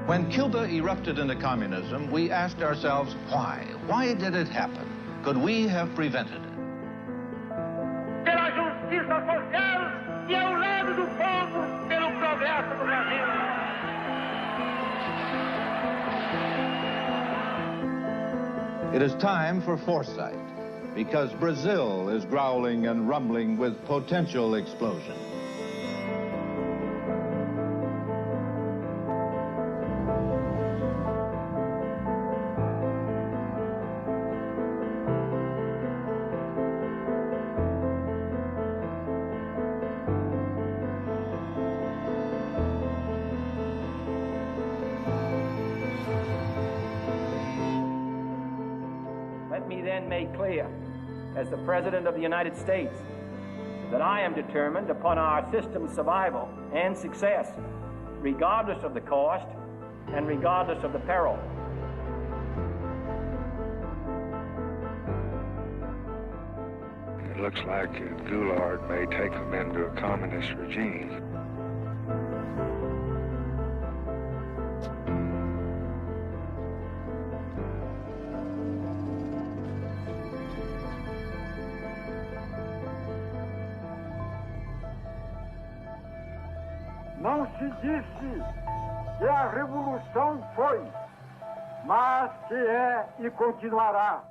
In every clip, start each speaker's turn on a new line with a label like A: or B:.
A: When Cuba erupted into communism, we asked ourselves, why? Why did it happen? Could we have prevented it?
B: Pela justiça social e ao lado do povo, pelo progresso do Brasil.
A: It is time for foresight, because Brazil is growling and rumbling with potential explosion.
C: Let me then make clear, as the President of the United States, that I am determined upon our system's survival and success, regardless of the cost and regardless of the peril.
D: It looks like Goulart may take them into a communist regime.
E: Não se disse que a revolução foi, mas que é e continuará.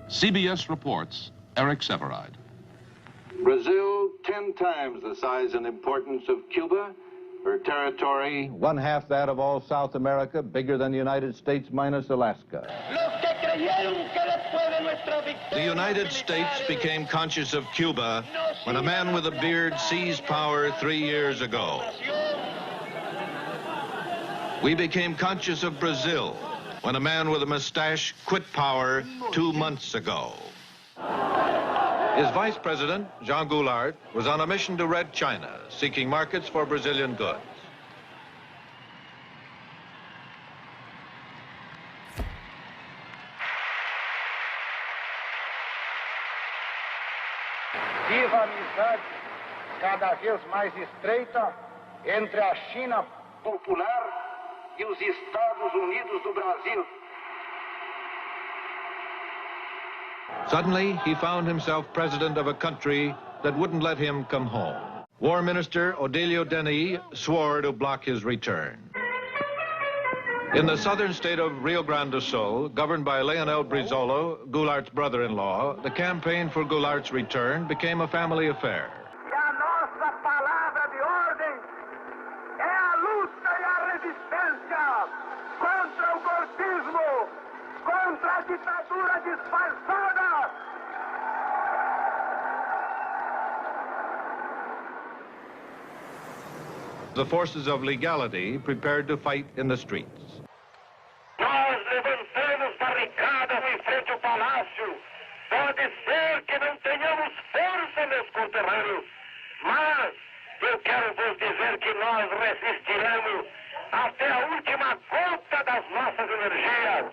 F: CBS reports, Eric Severide.
A: Brazil, 10 times the size and importance of Cuba. Her territory, 1/2 that of all South America, bigger than the United States minus Alaska. The United States became conscious of Cuba when a man with a beard seized power 3 years ago. We became conscious of Brazil when a man with a mustache quit power 2 months ago. His vice president, Jean Goulart, was on a mission to Red China, seeking markets for Brazilian goods.
E: Viva a amizade cada vez mais estreita entre a China popular e os Estados Unidos do Brasil.
A: Suddenly, he found himself president of a country that wouldn't let him come home. War Minister Odilio Denis swore to block his return. In the southern state of Rio Grande do Sul, governed by Leonel Brizola, Goulart's brother-in-law, the campaign for Goulart's return became a family affair.
E: E a nossa palavra de ordem é a luta e a resistência contra o golpismo, contra a ditadura disfarçada.
A: The forces of legality prepared to fight in the streets.
B: Nós levantamos barricadas em frente ao palácio. Pode ser que não tenhamos força, meus conterrâneos, mas eu quero vos dizer que nós resistiremos até a última gota das nossas energias.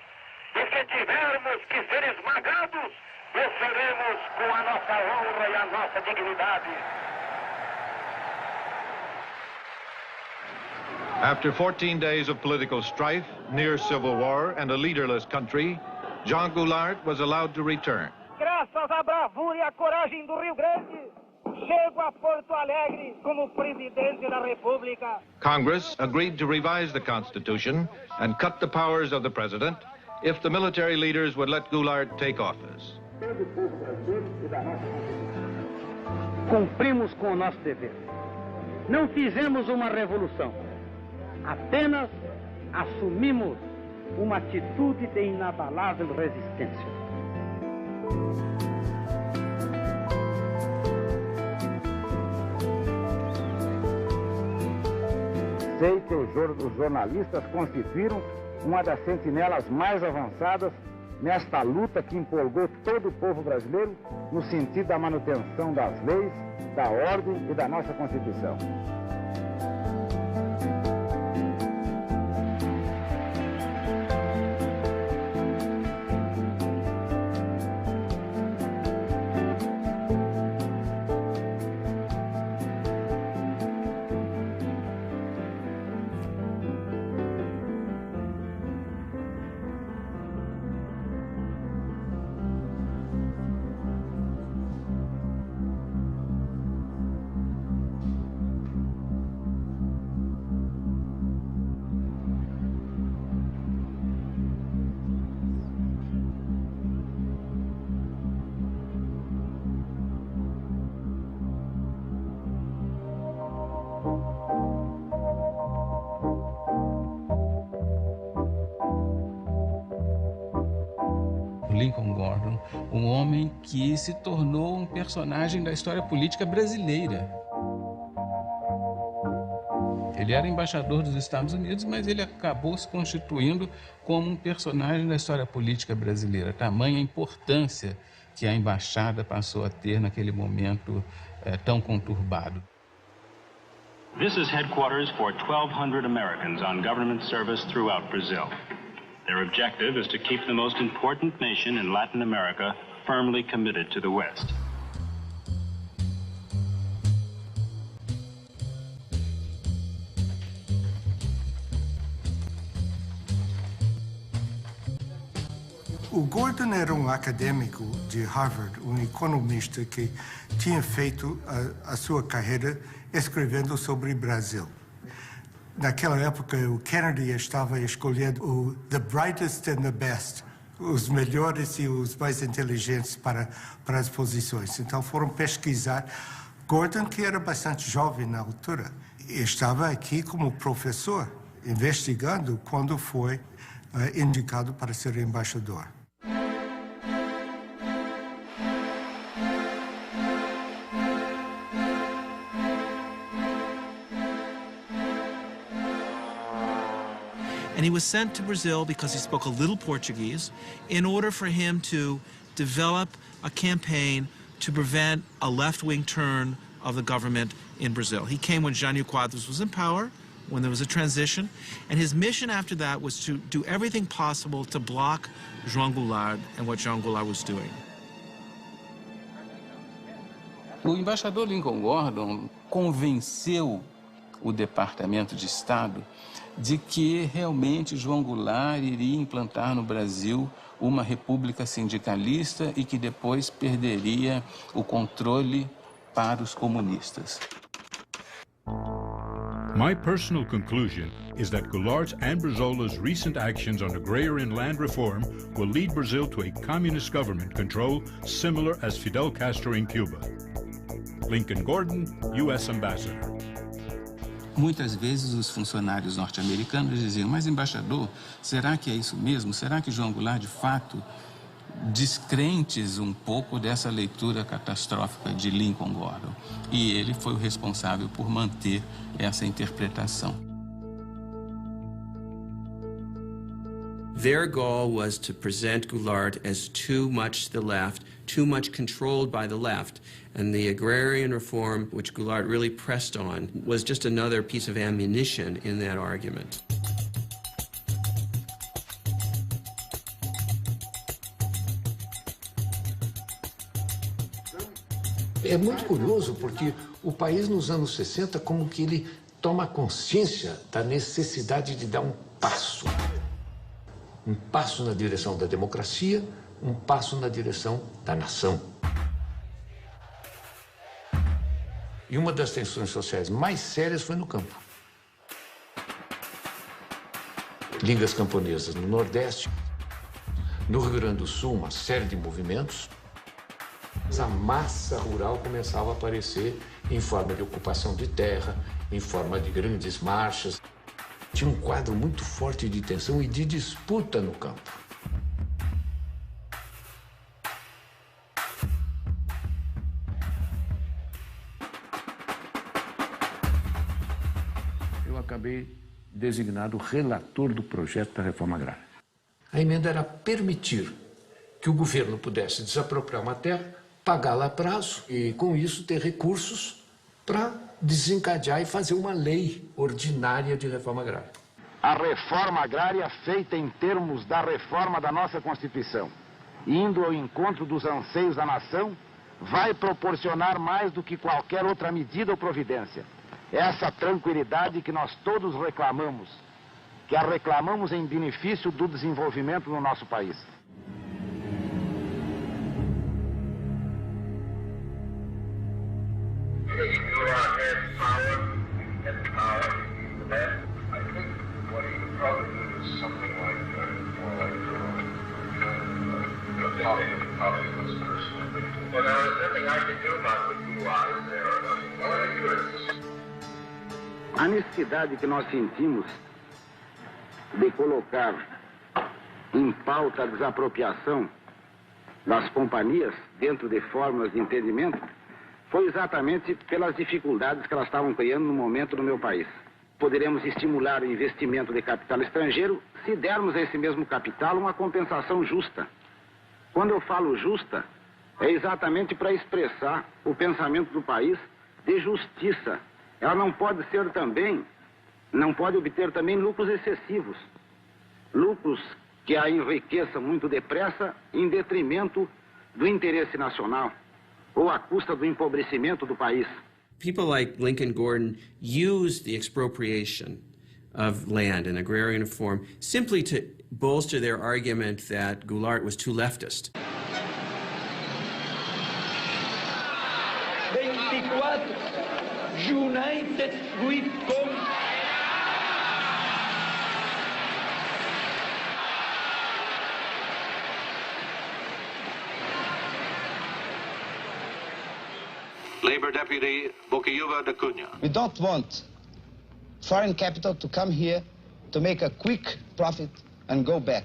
B: E se tivermos que ser esmagados, o seremos com a nossa honra e a nossa dignidade.
A: After 14 days of political strife, near civil war, and a leaderless country, Jean Goulart was allowed to return.
E: Graças à bravura e à coragem do Rio Grande, chego a Porto Alegre como presidente da República.
A: Congress agreed to revise the Constitution and cut the powers of the president if the military leaders would let Goulart take office.
E: Cumprimos com o nosso dever. Não fizemos uma revolução. Apenas assumimos uma atitude de inabalável resistência. Sei que os jornalistas constituíram uma das sentinelas mais avançadas nesta luta que empolgou todo o povo brasileiro no sentido da manutenção das leis, da ordem e da nossa Constituição.
G: Lincoln Gordon, um homem que se tornou um personagem da história política brasileira. Ele era embaixador dos Estados Unidos, mas ele acabou se constituindo como um personagem da história política brasileira. Tamanha importância que a embaixada passou a ter naquele momento tão conturbado.
H: This is headquarters for 1,200 Americans on government service throughout Brazil. Their objective is to keep the most important nation in Latin America firmly committed to the West.
I: O Gordon era um acadêmico de Harvard, um economista que tinha feito a sua carreira escrevendo sobre o Brasil. Naquela época, o Kennedy estava escolhendo the brightest and the best, os melhores e os mais inteligentes para as posições. Então foram pesquisar. Gordon, que era bastante jovem na altura, estava aqui como professor, investigando quando foi indicado para ser embaixador.
J: And he was sent to Brazil because he spoke a little Portuguese in order for him to develop a campaign to prevent a left-wing turn of the government in Brazil. He came when Jânio Quadros was in power, when there was a transition, and his mission after that was to do everything possible to block João Goulart and what João Goulart was doing.
G: O embaixador Lincoln Gordon convenceu o Departamento de Estado de que realmente João Goulart iria implantar no Brasil uma república sindicalista e que depois perderia o controle para os comunistas.
K: My personal conclusion is that Goulart's and Brizola's recent actions on agrarian land reform will lead Brazil to a communist government control similar as Fidel Castro in Cuba. Lincoln Gordon, U.S. Ambassador.
G: Muitas vezes os funcionários norte-americanos diziam, mas embaixador, será que é isso mesmo? Será que João Goulart, de fato, descrentes um pouco dessa leitura catastrófica de Lincoln Gordon? E ele foi o responsável por manter essa interpretação.
L: Their goal was to present Goulart as too much to the left, too much controlled by the left. And the agrarian reform, which Goulart really pressed on, was just another piece of ammunition in that argument.
M: É muito curioso porque o país nos anos 60 como que ele toma consciência da necessidade de dar um passo na direção da democracia, um passo na direção da nação. E uma das tensões sociais mais sérias foi no campo. Ligas camponesas no Nordeste, no Rio Grande do Sul, uma série de movimentos. A massa rural começava a aparecer em forma de ocupação de terra, em forma de grandes marchas. Tinha um quadro muito forte de tensão e de disputa no campo. Eu acabei designado relator do projeto da reforma agrária. A emenda era permitir que o governo pudesse desapropriar uma terra, pagá-la a prazo e, com isso, ter recursos para desencadear e fazer uma lei ordinária de reforma agrária.
E: A reforma agrária feita em termos da reforma da nossa Constituição, indo ao encontro dos anseios da nação, vai proporcionar mais do que qualquer outra medida ou providência. Essa tranquilidade que nós todos reclamamos, que a reclamamos em benefício do desenvolvimento no nosso país. A necessidade que nós sentimos de colocar em pauta a desapropriação das companhias dentro de fórmulas de entendimento foi exatamente pelas dificuldades que elas estavam criando no momento no meu país. Poderemos estimular o investimento de capital estrangeiro se dermos a esse mesmo capital uma compensação justa. Quando eu falo justa, é exatamente para expressar o pensamento do país de justiça. Ela não pode obter também lucros excessivos. Lucros que a enriqueçam muito depressa em detrimento do interesse nacional ou à custa do empobrecimento do país.
L: People like Lincoln Gordon used the expropriation of land in agrarian reform simply to bolster their argument that Goulart was too leftist.
N: 24 United we come.
A: Labor Deputy Bokiuva da Cunha.
O: We don't want foreign capital to come here to make a quick profit and go back.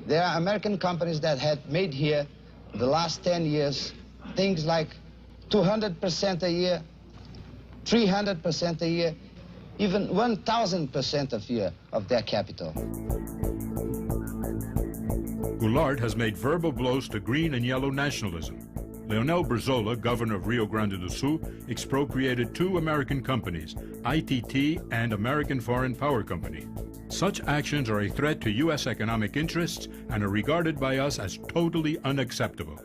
O: There are American companies that had made here the last 10 years things like 200% a year, 300% a year, even 1,000% a year of their capital.
K: Goulart has made verbal blows to green and yellow nationalism. Leonel Brizola, governor of Rio Grande do Sul, expropriated 2 American companies, ITT and American Foreign Power Company. Such actions are a threat to U.S. economic interests and are regarded by us as totally unacceptable.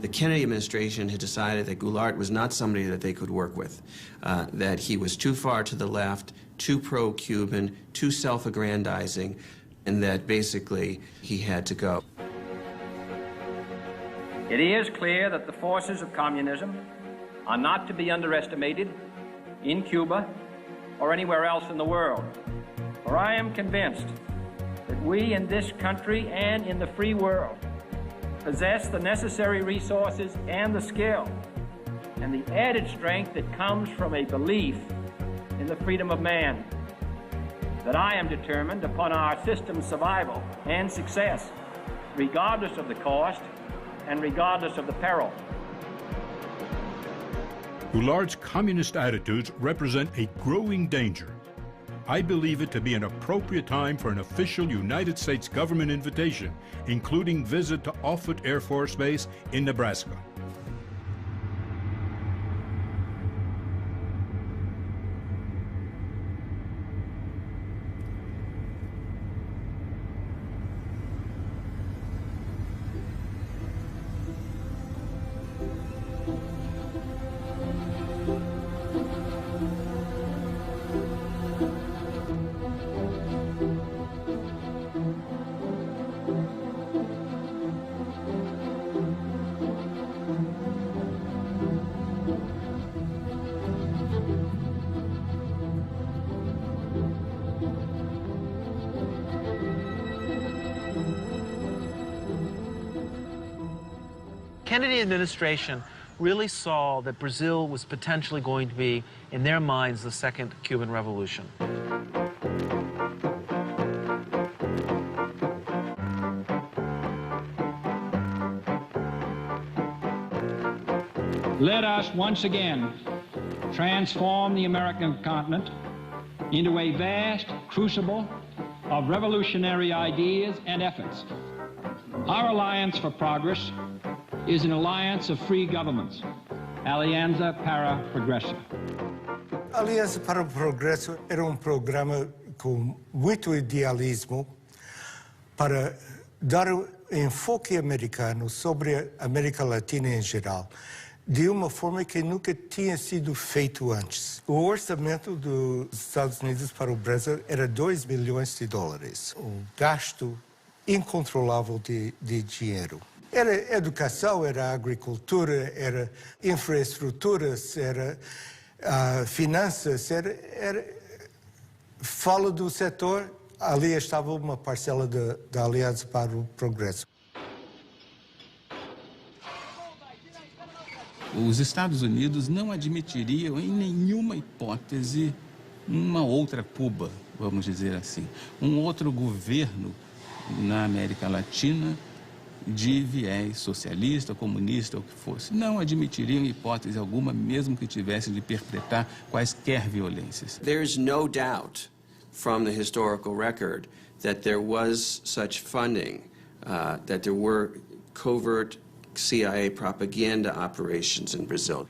L: The Kennedy administration had decided that Goulart was not somebody that they could work with, that he was too far to the left, too pro-Cuban, too self-aggrandizing, and that basically he had to go.
C: It is clear that the forces of communism are not to be underestimated in Cuba or anywhere else in the world. For I am convinced that we in this country and in the free world possess the necessary resources and the skill and the added strength that comes from a belief in the freedom of man, that I am determined upon our system's survival and success, regardless of the cost and regardless of the peril.
K: Goulart's communist attitudes represent a growing danger. I believe it to be an appropriate time for an official United States government invitation, including visit to Offutt Air Force Base in Nebraska.
J: Kennedy administration really saw that Brazil was potentially going to be, in their minds, the second Cuban Revolution.
C: Let us once again transform the American continent into a vast crucible of revolutionary ideas and efforts. Our Alliance for Progress is an alliance of free governments, Alianza para Progresso.
I: Aliança para o Progresso era programa com muito idealismo para dar um enfoque americano sobre a América Latina em geral, de uma forma que nunca tinha sido feito antes. O orçamento dos Estados Unidos para o Brasil era $2 bilhões. Um gasto incontrolável de dinheiro. Era educação, era agricultura, era infraestruturas, era finanças, fala do setor, ali estava uma parcela da Aliança para o Progresso.
G: Os Estados Unidos não admitiriam em nenhuma hipótese uma outra Cuba, vamos dizer assim, um outro governo na América Latina de viés socialista, comunista, ou o que fosse. Não admitiriam hipótese alguma, mesmo que tivessem de perpetrar quaisquer violências.
L: There's no doubt from the historical record that there was such funding, that there were covert CIA propaganda operations in Brazil.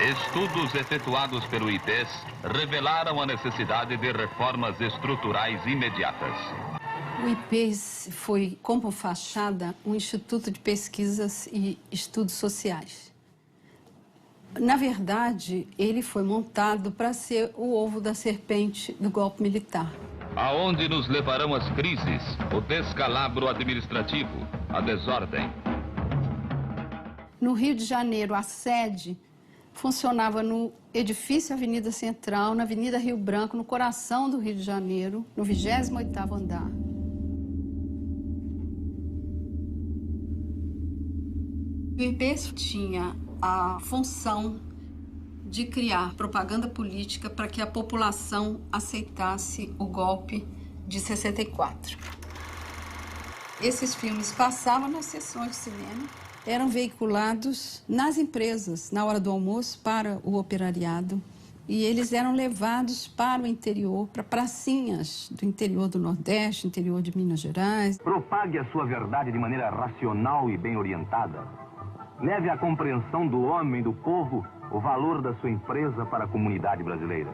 P: Estudos efetuados pelo IPES revelaram a necessidade de reformas estruturais imediatas.
Q: O IPES foi, como fachada, um instituto de pesquisas e estudos sociais. Na verdade, ele foi montado para ser o ovo da serpente do golpe militar.
P: Aonde nos levarão as crises, o descalabro administrativo, a desordem.
Q: No Rio de Janeiro, a sede funcionava no edifício Avenida Central, na Avenida Rio Branco, no coração do Rio de Janeiro, no 28º andar. O IPES tinha a função de criar propaganda política para que a população aceitasse o golpe de 64. Esses filmes passavam nas sessões de cinema, eram veiculados nas empresas, na hora do almoço, para o operariado. E eles eram levados para o interior, para pracinhas do interior do Nordeste, interior de Minas Gerais.
R: Propague a sua verdade de maneira racional e bem orientada. Leve à compreensão do homem, do povo, o valor da sua empresa para a comunidade brasileira.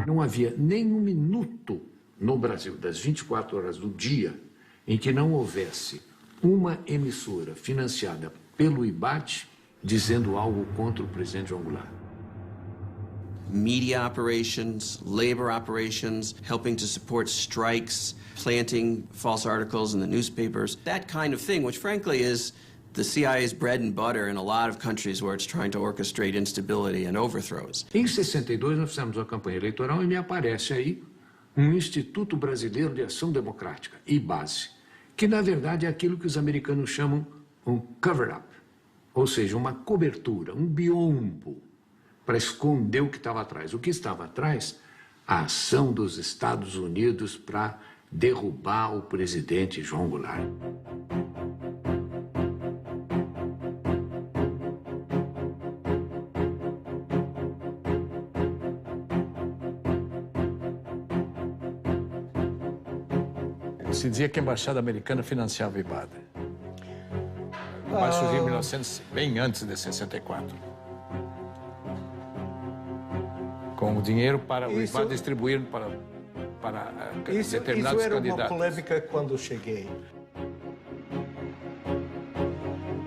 M: Não havia nem um minuto no Brasil, das 24 horas do dia, em que não houvesse uma emissora financiada pelo IBAT dizendo algo contra o presidente João Goulart.
L: Media operations, labor operations, helping to support strikes, planting false articles in the newspapers, that kind of thing, which frankly is the CIA's bread and butter in a lot of countries where it's trying to orchestrate instability and overthrows.
M: Em 62 nós fizemos uma campanha eleitoral e me aparece aí um Instituto Brasileiro de Ação Democrática, IBASE, que na verdade é aquilo que os americanos chamam um cover-up, ou seja, uma cobertura, um biombo, para esconder o que estava atrás. O que estava atrás? A ação dos Estados Unidos para derrubar o presidente João Goulart.
S: Se dizia que a embaixada americana financiava o IBAD. Mas surgiu em 1900, bem antes de 64. Com o dinheiro para o IBAD distribuir para determinados
I: isso era
S: candidatos.
I: Uma polêmica quando cheguei.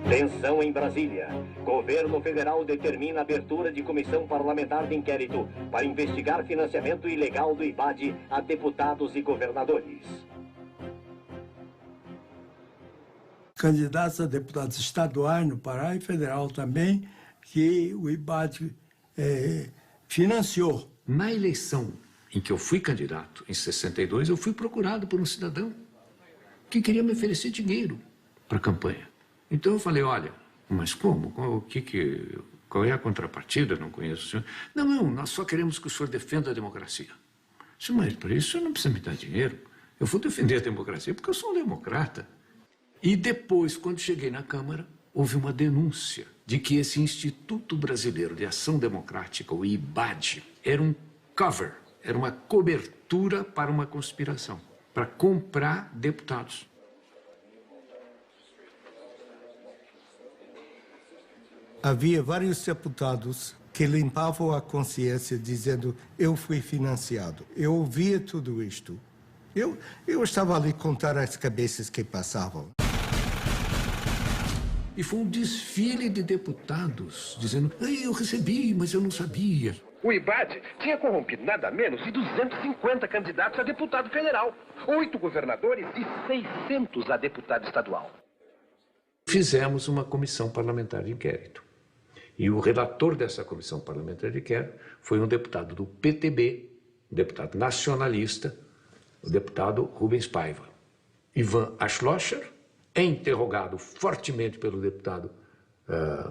T: Tensão em Brasília. Governo federal determina a abertura de comissão parlamentar de inquérito para investigar financiamento ilegal do IBAD a deputados e governadores.
U: Candidatos a deputados estaduais no Pará e federal também, que o IBAD financiou.
M: Na eleição em que eu fui candidato, em 62, eu fui procurado por um cidadão que queria me oferecer dinheiro para a campanha. Então eu falei, olha, mas como? Qual é a contrapartida? Não conheço o senhor. Não, nós só queremos que o senhor defenda a democracia. Eu disse, mas para isso o senhor não precisa me dar dinheiro. Eu vou defender a democracia porque eu sou um democrata. E depois, quando cheguei na Câmara, houve uma denúncia de que esse Instituto Brasileiro de Ação Democrática, o IBAD, era um cover, era uma cobertura para uma conspiração, para comprar deputados.
I: Havia vários deputados que limpavam a consciência dizendo eu fui financiado. Eu ouvia tudo isto. Eu estava ali a contar as cabeças que passavam.
M: E foi um desfile de deputados dizendo, eu recebi, mas eu não sabia.
R: O IBAD tinha corrompido nada menos de 250 candidatos a deputado federal, 8 governadores e 600 a deputado estadual.
M: Fizemos uma comissão parlamentar de inquérito. E o relator dessa comissão parlamentar de inquérito foi um deputado do PTB, um deputado nacionalista, o deputado Rubens Paiva. Ivan Ashlocher é interrogado fortemente pelo deputado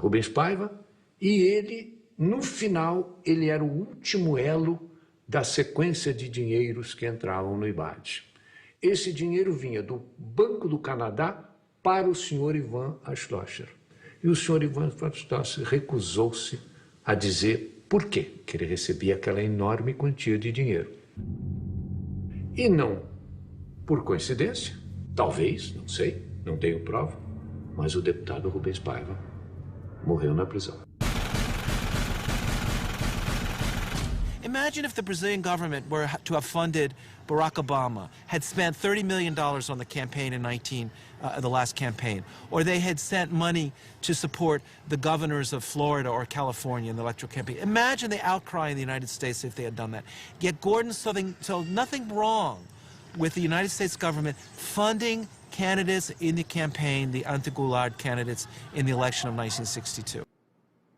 M: Rubens Paiva, e ele, no final, ele era o último elo da sequência de dinheiros que entravam no IBAD. Esse dinheiro vinha do Banco do Canadá para o senhor Ivan Schloesser. E o senhor Ivan Schloesser recusou-se a dizer por quê que ele recebia aquela enorme quantia de dinheiro. E não por coincidência, talvez, não sei, não tenho prova, mas o deputado Rubens Paiva morreu na prisão.
J: Imagine if the Brazilian government were to have funded Barack Obama, had spent $30 million on the campaign in the last campaign, or they had sent money to support the governors of Florida or California in the electoral campaign. Imagine the outcry in the United States if they had done that. Yet Gordon saw nothing wrong with the United States government funding candidates in the campaign, the anti-Goulart candidates in the election of 1962.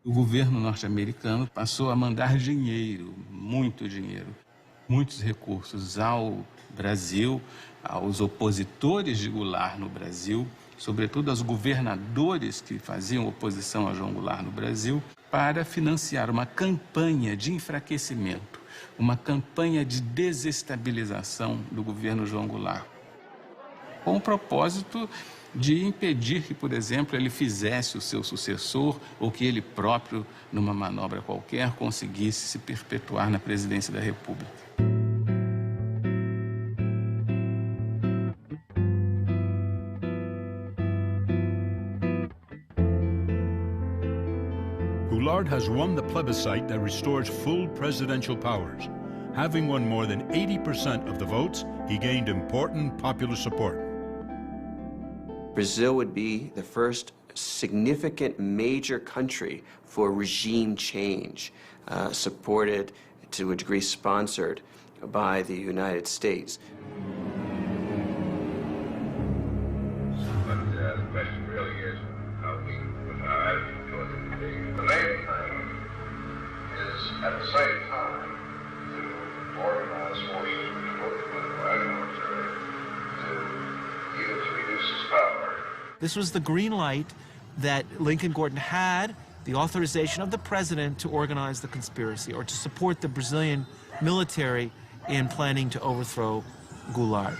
G: O governo norte-americano passou a mandar dinheiro, muito dinheiro, muitos recursos ao Brasil, aos opositores de Goulart no Brasil, sobretudo aos governadores que faziam oposição a João Goulart no Brasil, para financiar uma campanha de enfraquecimento, uma campanha de desestabilização do governo João Goulart, com o propósito de impedir que, por exemplo, ele fizesse o seu sucessor ou que ele próprio, numa manobra qualquer, conseguisse se perpetuar na presidência da República.
K: Goulart has won the plebiscite that restores full presidential powers. Having won more than 80% of the votes, he gained important popular support.
L: Brazil would be the first significant major country for regime change, supported, to a degree sponsored, by the United States.
B: But the question really is how we put our attitude towards it. The main thing is, at the same time, to organize forces which work with the white military to use to reduce its power.
J: This was the green light that Lincoln Gordon had, the authorization of the president to organize the conspiracy or to support the Brazilian military in planning to overthrow Goulart.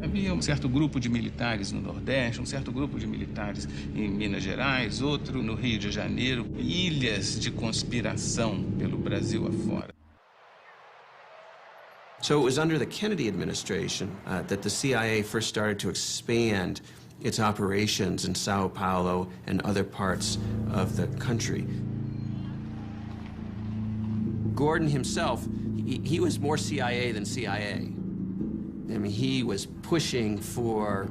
G: Havia certo grupo de militares no Nordeste, certo grupo de militares em Minas Gerais, outro no Rio de Janeiro, ilhas de conspiração pelo Brasil afora.
L: So it was under the Kennedy administration that the CIA first started to expand its operations in Sao Paulo and other parts of the country. Gordon himself, he was more CIA than CIA. I mean, he was pushing for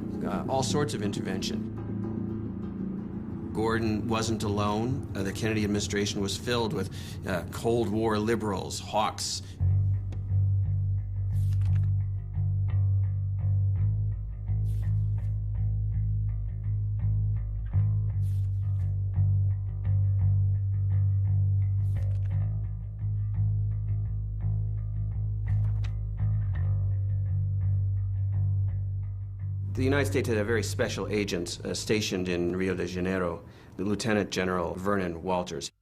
L: all sorts of intervention. Gordon wasn't alone. The Kennedy administration was filled with Cold War liberals, hawks. The United States had a very special agent stationed in Rio de Janeiro, the Lieutenant General Vernon Walters.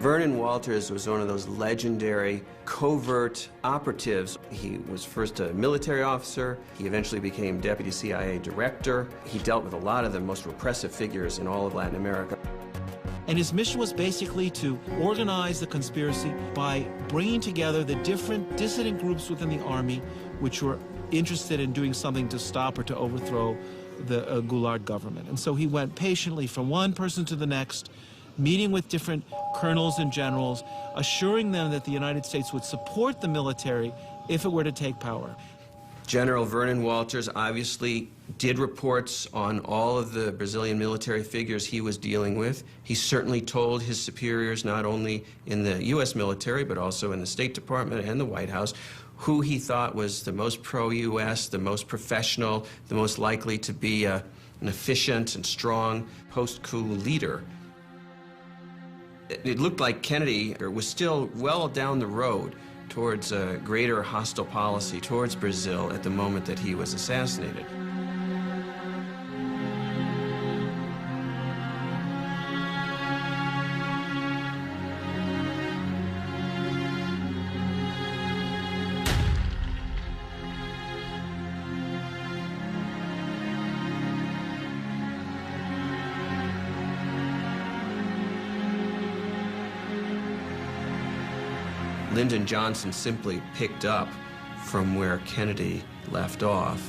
L: Vernon Walters was one of those legendary covert operatives. He was first a military officer. He eventually became deputy CIA director. He dealt with a lot of the most repressive figures in all of Latin America.
J: And his mission was basically to organize the conspiracy by bringing together the different dissident groups within the army which were interested in doing something to stop or to overthrow the Goulart government. And so he went patiently from one person to the next, meeting with different colonels and generals, assuring them that the United States would support the military if it were to take power.
L: General Vernon Walters obviously did reports on all of the Brazilian military figures he was dealing with. He certainly told his superiors, not only in the U.S. military, but also in the State Department and the White House, who he thought was the most pro-U.S., the most professional, the most likely to be an efficient and strong post-coup leader. It looked like Kennedy was still well down the road towards a greater hostile policy towards Brazil at the moment that he was assassinated. Lyndon Johnson simply picked up from where Kennedy left off.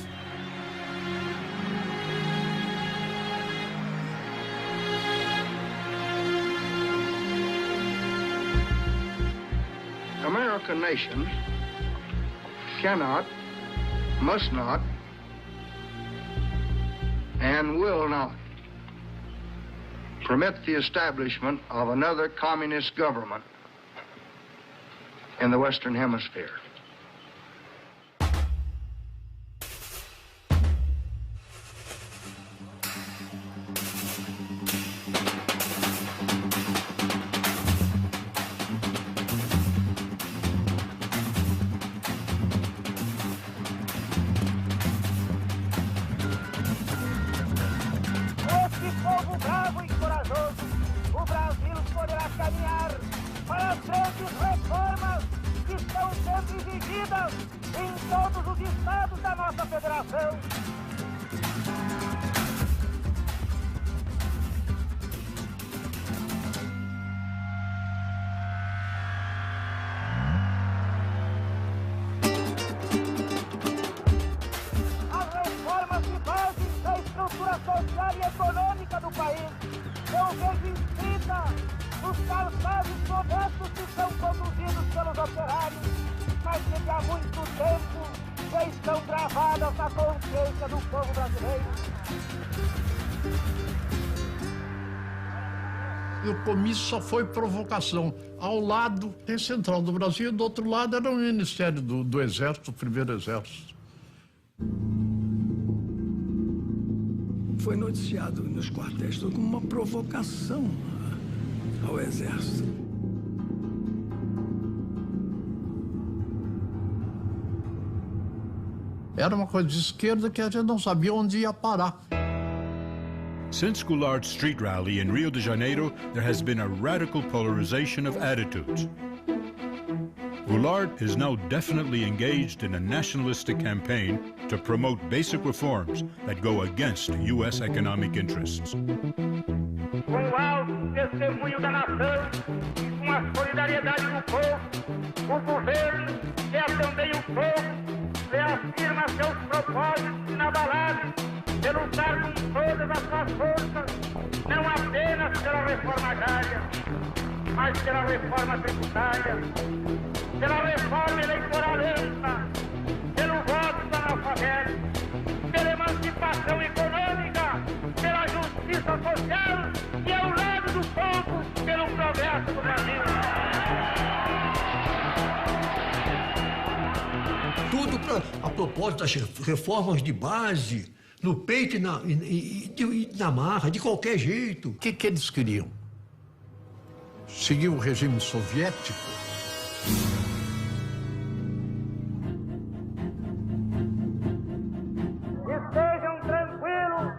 D: American nations cannot, must not, and will not permit the establishment of another communist government in the Western Hemisphere.
V: E o comício só foi provocação. Ao lado tem Central do Brasil, do outro lado era o Ministério do Exército, o Primeiro Exército.
U: Foi noticiado nos quartéis como uma provocação ao Exército.
V: Era uma coisa de esquerda que a gente não sabia onde ia parar.
K: Since Goulard's street rally in Rio de Janeiro, there has been a radical polarization of attitudes. Goulard is now definitely engaged in a nationalistic campaign to promote basic reforms that go against U.S. economic interests.
B: Com o alto testemunho da nação e com a solidariedade do povo, o governo, que é também o povo, reafirma seus propósitos inabaláveis de lutar com todas as suas forças, não apenas pela reforma agrária, mas pela reforma tributária, pela reforma eleitoral ampla, pelo voto dos analfabetos, pela emancipação econômica, pela justiça social e ao lado do povo, pelo progresso do Brasil.
W: Tudo a propósito das reformas de base, no peito e na marra, de qualquer jeito.
V: O que eles queriam? Seguir o regime soviético?
B: Estejam tranquilos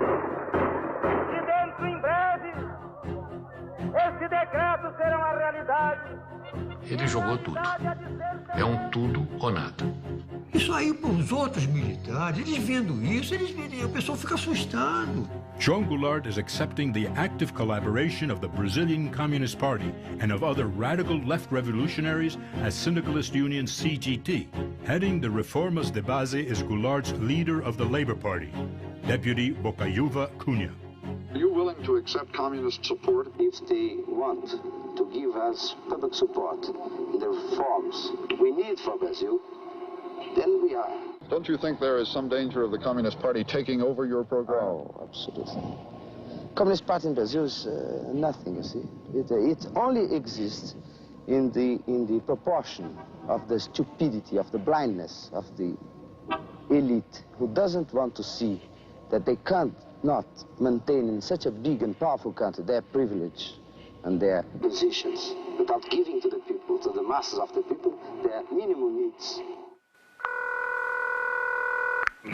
B: que dentro em breve esse decreto será uma realidade.
M: Ele jogou tudo. É um tudo ou nada.
W: Isso aí para os outros militares, eles vendo isso, a pessoa fica assustado.
K: João Goulart is accepting the active collaboration of the Brazilian Communist Party and of other radical left revolutionaries as Syndicalist Union CGT. Heading the Reformas de Base is Goulart's leader of the Labor Party, Deputy Bocaiúva Cunha.
X: Are you willing to accept communist support?
O: If they want to give us public support in the reforms we need for Brazil, then we are.
X: Don't you think there is some danger of the Communist Party taking over your program?
O: Oh, absolutely. Communist Party in Brazil is nothing, you see. It only exists in the proportion of the stupidity, of the blindness of the elite who doesn't want to see that they can't not maintain in such a big and powerful country their privilege and their positions without giving to the people, to the masses of the people, their minimum needs.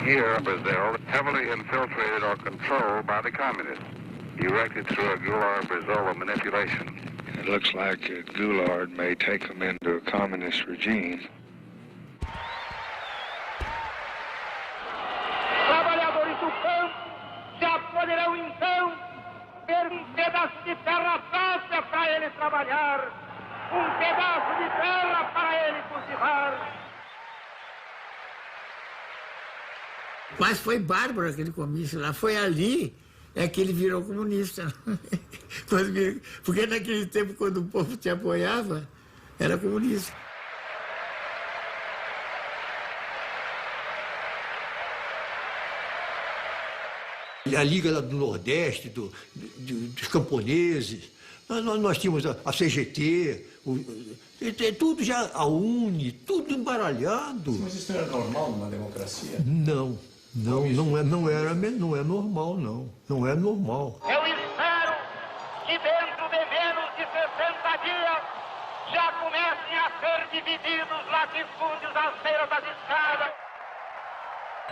Y: Here, Brazil, heavily infiltrated or controlled by the communists, directed through a Goulart-Brizola manipulation.
Z: It looks like Goulart may take them into a communist regime.
B: Trabalhadores do campo já poderão então ter um pedaço de terra própria para eles trabalhar. pedaço de terra para ele cultivar.
A: Mas foi bárbaro aquele comício lá. Foi ali que ele virou comunista. Porque naquele tempo, quando o povo te apoiava, era comunista.
W: A Liga do Nordeste, dos camponeses, nós tínhamos a CGT, tudo já, a UNE, tudo embaralhado.
S: Mas isso não era normal numa democracia?
W: Não é normal, não. Não é normal.
B: Eu espero que dentro de menos de 60 dias já comecem a ser divididos latifúndios às beiras das estradas.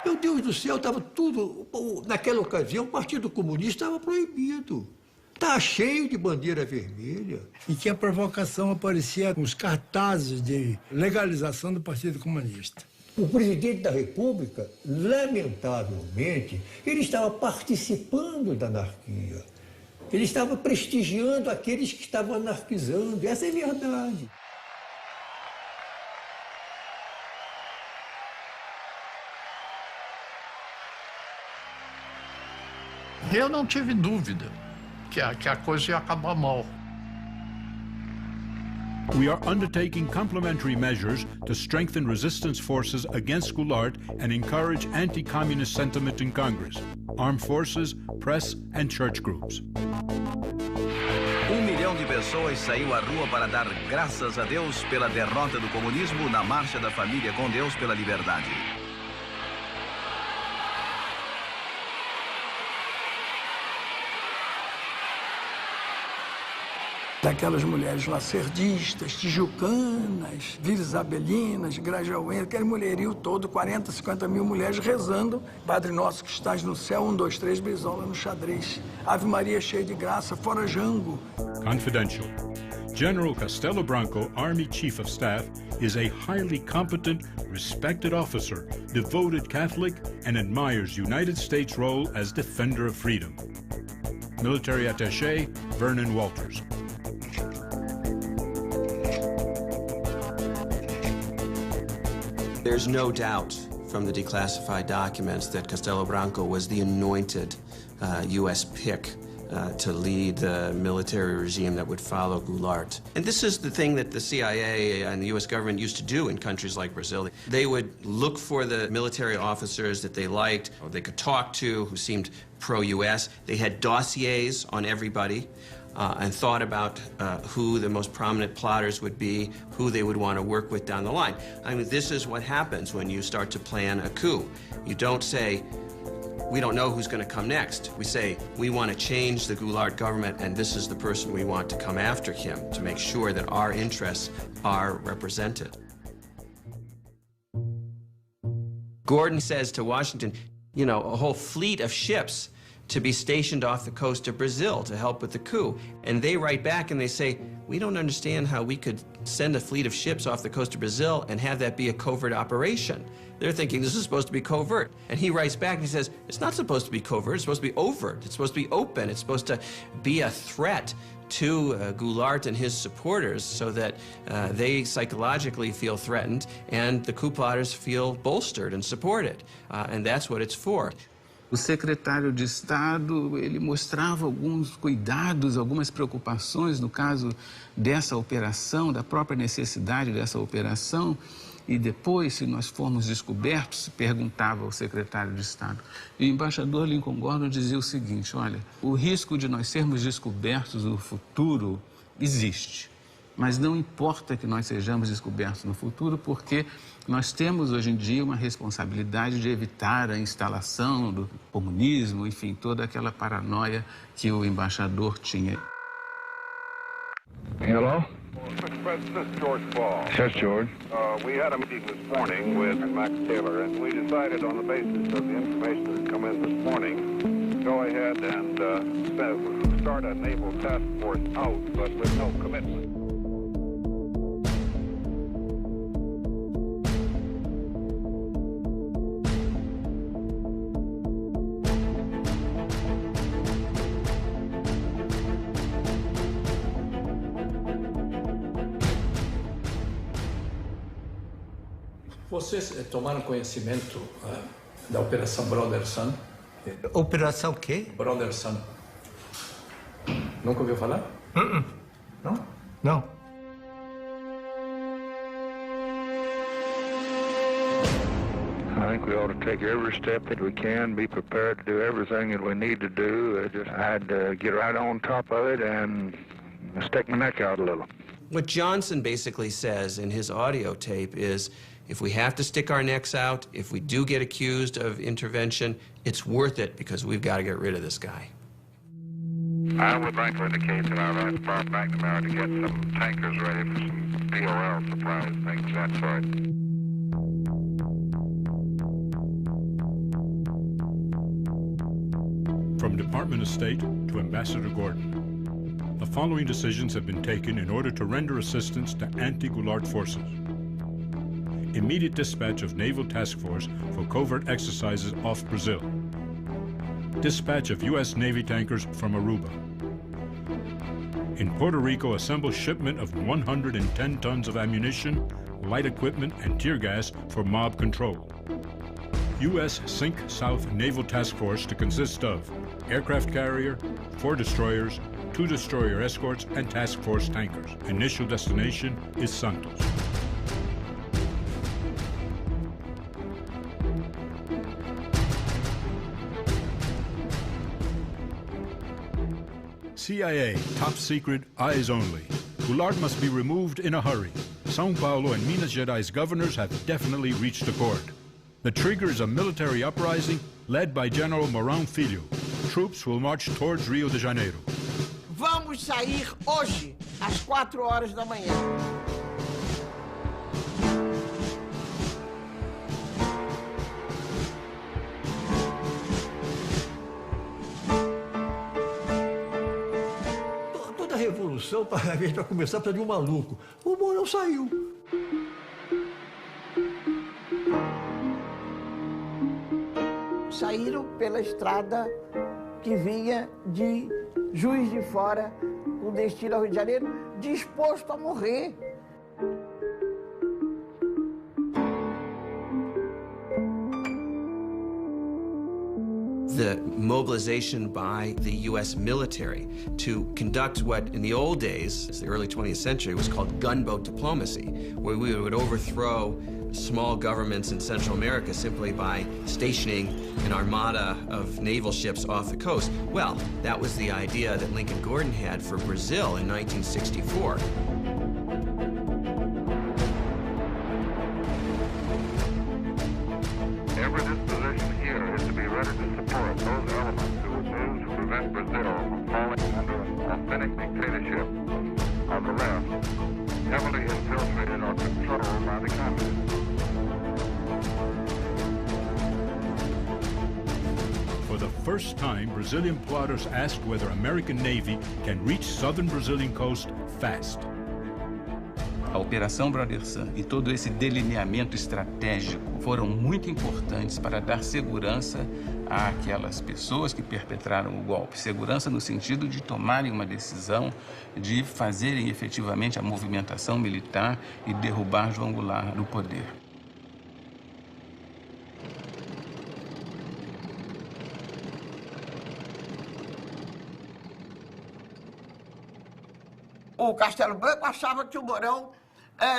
W: Meu Deus do céu, estava tudo... Naquela ocasião, o Partido Comunista estava proibido. Estava cheio de bandeira vermelha.
U: E que a provocação aparecia com os cartazes de legalização do Partido Comunista.
W: O presidente da República, lamentavelmente, ele estava participando da anarquia. Ele estava prestigiando aqueles que estavam anarquizando. Essa é a verdade.
V: Eu não tive dúvida que a coisa ia acabar mal.
K: We are undertaking complementary measures to strengthen resistance forces against Goulart and encourage anti-communist sentiment in Congress, armed forces, press, and church groups.
C: 1 milhão de pessoas saiu à rua para dar graças a Deus pela derrota do comunismo na Marcha da Família com Deus pela Liberdade.
U: Daquelas mulheres lacerdistas, tijucanas, Vila Isabelinas, Grajaú, aquele mulherio todo, 40, 50 mil mulheres rezando. Padre Nosso que estás no céu, 1, 2, 3, brisola no xadrez. Ave Maria cheia de graça, fora Jango.
K: Confidential. General Castelo Branco, Army Chief of Staff, is a highly competent, respected officer, devoted Catholic, and admires United States' role as defender of freedom. Military Attaché, Vernon Walters.
L: There's no doubt from the declassified documents that Castelo Branco was the anointed U.S. pick to lead the military regime that would follow Goulart. And this is the thing that the CIA and the U.S. government used to do in countries like Brazil. They would look for the military officers that they liked or they could talk to who seemed pro-U.S. They had dossiers on everybody. And thought about who the most prominent plotters would be, who they would want to work with down the line. I mean, this is what happens when you start to plan a coup. You don't say, we don't know who's going to come next. We say, we want to change the Goulart government, and this is the person we want to come after him to make sure that our interests are represented. Gordon says to Washington, you know, a whole fleet of ships to be stationed off the coast of Brazil to help with the coup. And they write back and they say, we don't understand how we could send a fleet of ships off the coast of Brazil and have that be a covert operation. They're thinking this is supposed to be covert. And he writes back and he says, it's not supposed to be covert, it's supposed to be overt, it's supposed to be open, it's supposed to be a threat to Goulart and his supporters so that they psychologically feel threatened and the coup plotters feel bolstered and supported. And that's what it's for.
G: O secretário de Estado, ele mostrava alguns cuidados, algumas preocupações no caso dessa operação, da própria necessidade dessa operação. E depois, se nós formos descobertos, se perguntava ao secretário de Estado. E o embaixador Lincoln Gordon dizia o seguinte, olha, o risco de nós sermos descobertos no futuro existe. Mas não importa que nós sejamos descobertos no futuro, porque nós temos hoje em dia uma responsabilidade de evitar a instalação do comunismo, enfim, toda aquela paranoia que o embaixador tinha.
Y: Hello? This is George Ball. Yes, George. We had a meeting this morning with Max Taylor, and we decided on the basis of the information that's come in this morning, go ahead and start a naval task force out, but with no commitment.
S: Vocês tomaram conhecimento da Operação Brother Sun?
W: Operação o quê?
S: Brother Sun. Nunca ouviu falar? Não?
W: Não.
Z: I think we ought to take every step that we can, be prepared to do everything that we need to do. I'd get right on top of it and stick my neck out a little.
L: What Johnson basically says in his audio tape is, if we have to stick our necks out, if we do get accused of intervention, it's worth it because we've got to get rid of this guy.
Y: I would like to indicate that I'd like Bob McNamara to get some tankers ready for some POL supplies, things of that sort.
K: From Department of State to Ambassador Gordon, the following decisions have been taken in order to render assistance to anti-Goulart forces. Immediate dispatch of Naval Task Force for covert exercises off Brazil. Dispatch of U.S. Navy tankers from Aruba. In Puerto Rico, assemble shipment of 110 tons of ammunition, light equipment, and tear gas for mob control. U.S. Sink South Naval Task Force to consist of aircraft carrier, 4 destroyers, 2 destroyer escorts, and task force tankers. Initial destination is Santos. CIA, top secret, eyes only. Goulart must be removed in a hurry. São Paulo and Minas Gerais governors have definitely reached accord. The trigger is a military uprising led by General Mourão Filho. Troops will march towards Rio de Janeiro.
E: Vamos sair hoje, às 4 horas da manhã.
W: Toda revolução, para começar, precisa de um maluco. O Mourão saiu.
E: Saíram pela estrada que vinha de Juiz de Fora, com destino ao Rio de Janeiro, disposto a morrer.
L: The mobilization by the U.S. military to conduct what in the old days, the early 20th century, was called gunboat diplomacy, where we would overthrow small governments in Central America simply by stationing an armada of naval ships off the coast. Well, that was the idea that Lincoln Gordon had for Brazil in 1964.
Y: Every disposition here is to be ready to support those elements who would move to prevent Brazil from falling under an authentic dictatorship of the left, heavily infiltrated or controlled by the communists.
K: For the first time, Brazilian plotters asked whether American Navy can reach southern Brazilian coast fast.
G: A Operação Brother Sun e todo esse delineamento estratégico foram muito importantes para dar segurança àquelas pessoas que perpetraram o golpe. Segurança no sentido de tomarem uma decisão, de fazerem efetivamente a movimentação militar e derrubar João Goulart do poder.
E: O Castelo Branco achava que o Mourão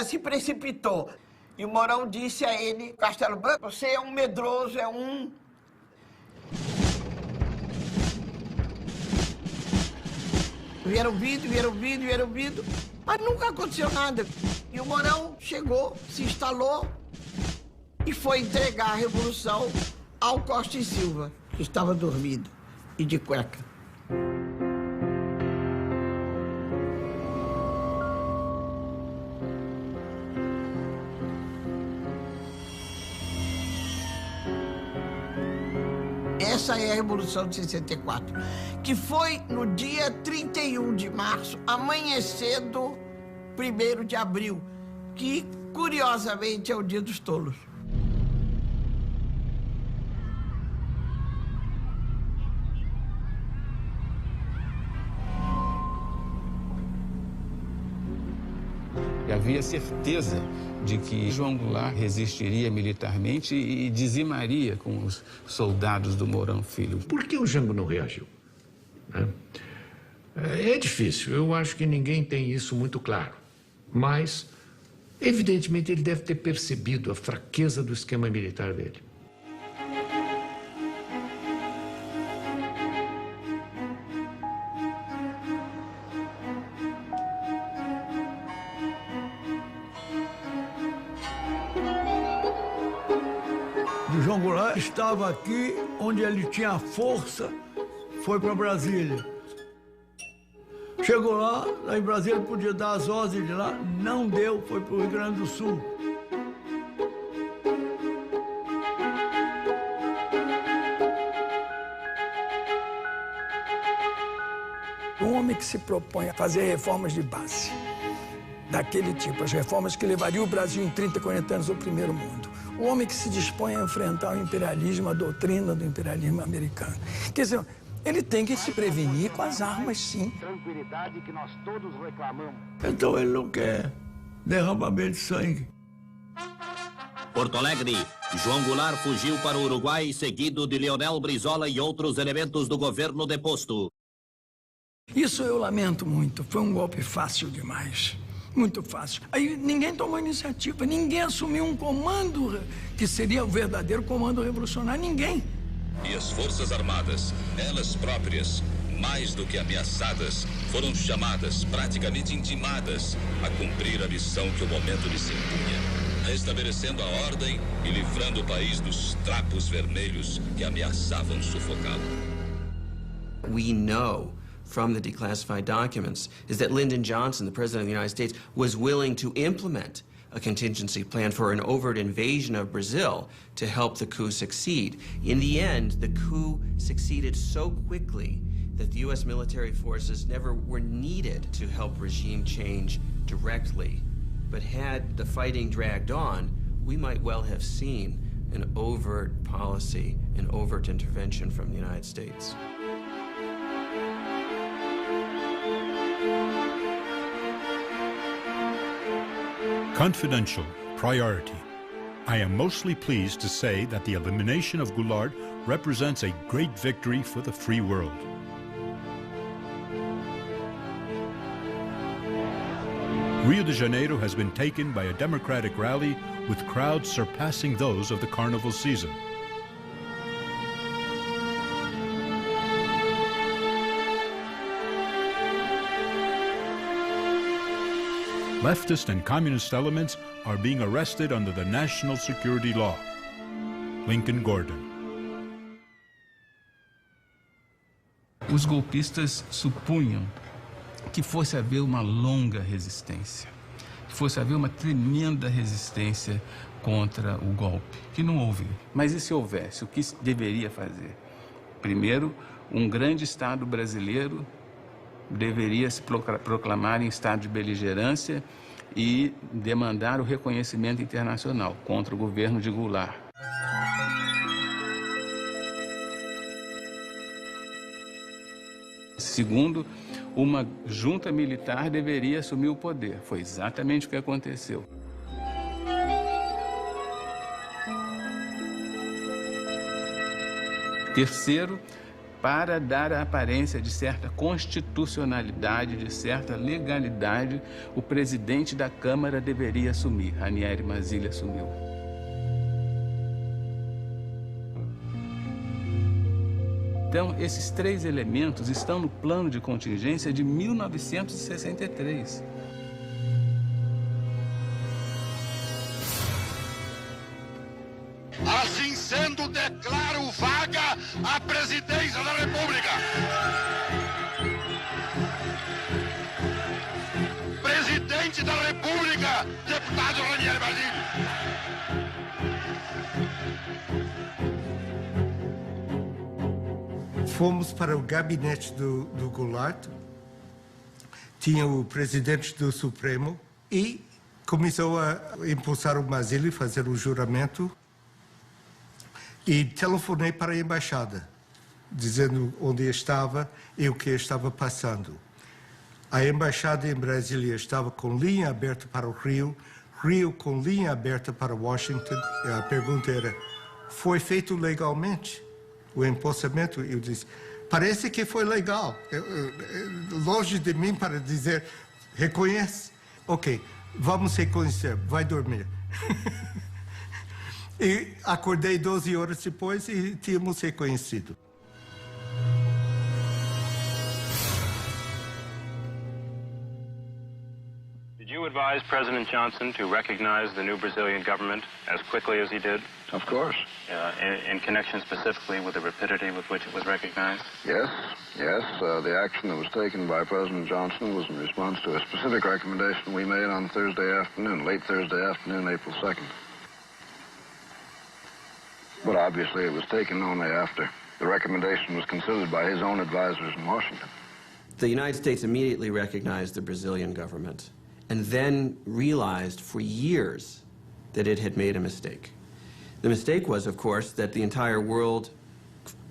E: se precipitou. E o Mourão disse a ele, Castelo Branco, você é um medroso, é um... Vieram vindo, mas nunca aconteceu nada. E o Mourão chegou, se instalou e foi entregar a Revolução ao Costa e Silva, que estava dormindo e de cueca. Essa é a Revolução de 64, que foi no dia 31 de março, amanhecendo 1º de abril, que, curiosamente, é o Dia dos Tolos.
G: E havia certeza de que João Goulart resistiria militarmente e dizimaria com os soldados do Mourão Filho.
M: Por que o Jango não reagiu? É difícil, eu acho que ninguém tem isso muito claro. Mas, evidentemente, ele deve ter percebido a fraqueza do esquema militar dele.
U: O João Goulart estava aqui onde ele tinha força, foi para Brasília. Chegou lá em Brasília podia dar as ordens de lá, não deu, foi para o Rio Grande do Sul. Um homem que se propõe a fazer reformas de base, daquele tipo, as reformas que levariam o Brasil em 30, 40 anos ao primeiro mundo. O homem que se dispõe a enfrentar o imperialismo, a doutrina do imperialismo americano. Quer dizer, ele tem que se prevenir com as armas, sim.
R: Tranquilidade que nós todos reclamamos.
U: Então ele não quer derramamento de sangue.
F: Porto Alegre, João Goulart fugiu para o Uruguai, seguido de Leonel Brizola e outros elementos do governo deposto.
U: Isso eu lamento muito. Foi um golpe fácil demais. Muito fácil. Aí ninguém tomou iniciativa, ninguém assumiu um comando que seria o verdadeiro comando revolucionário, ninguém.
H: E as Forças Armadas, elas próprias, mais do que ameaçadas, foram chamadas, praticamente intimadas, a cumprir a missão que o momento lhes impunha, restabelecendo a ordem e livrando o país dos trapos vermelhos que ameaçavam sufocá-lo.
L: We know from the declassified documents is that Lyndon Johnson, the President of the United States, was willing to implement a contingency plan for an overt invasion of Brazil to help the coup succeed. In the end, the coup succeeded so quickly that the U.S. military forces never were needed to help regime change directly. But had the fighting dragged on, we might well have seen an overt policy, an overt intervention from the United States.
K: Confidential, priority. I am mostly pleased to say that the elimination of Goulart represents a great victory for the free world. Rio de Janeiro has been taken by a democratic rally with crowds surpassing those of the carnival season. Leftist and communist elements are being arrested under the national security law. Lincoln Gordon.
G: Os golpistas supunham que fosse haver uma longa resistência, que fosse haver uma tremenda resistência contra o golpe, que não houve. Mas e se houvesse? O que deveria fazer? Primeiro, um grande Estado brasileiro deveria se proclamar em estado de beligerância e demandar o reconhecimento internacional contra o governo de Goulart. Segundo, uma junta militar deveria assumir o poder. Foi exatamente o que aconteceu. Terceiro, para dar a aparência de certa constitucionalidade, de certa legalidade, o presidente da Câmara deveria assumir. Ranieri Mazzilli assumiu. Então, esses três elementos estão no plano de contingência de 1963.
B: Assim sendo, declaro vaga a presidência da República. Presidente da República, deputado Ranieri Mazzilli.
I: Fomos para o gabinete do Goulart, tinha o presidente do Supremo e começou a impulsar o Mazzilli, fazer o juramento. E telefonei para a embaixada, dizendo onde estava e o que estava passando. A embaixada em Brasília estava com linha aberta para o Rio, Rio com linha aberta para Washington. E a pergunta era, foi feito legalmente o empossamento? Eu disse, parece que foi legal. Longe de mim para dizer, reconhece? Ok, vamos reconhecer, vai dormir. E acordei 12 horas depois e tínhamos reconhecido.
D: Did you advise President Johnson to recognize the new Brazilian government as quickly as he did?
Z: Of course.
D: In connection specifically with the rapidity with which it was recognized?
Z: Yes. The action that was taken by President Johnson was in response to a specific recommendation we made on Thursday afternoon, late Thursday afternoon, April 2nd. But obviously it was taken only after the recommendation was considered by his own advisors in Washington.
L: The United States immediately recognized the Brazilian government and then realized for years that it had made a mistake. The mistake was, of course, that the entire world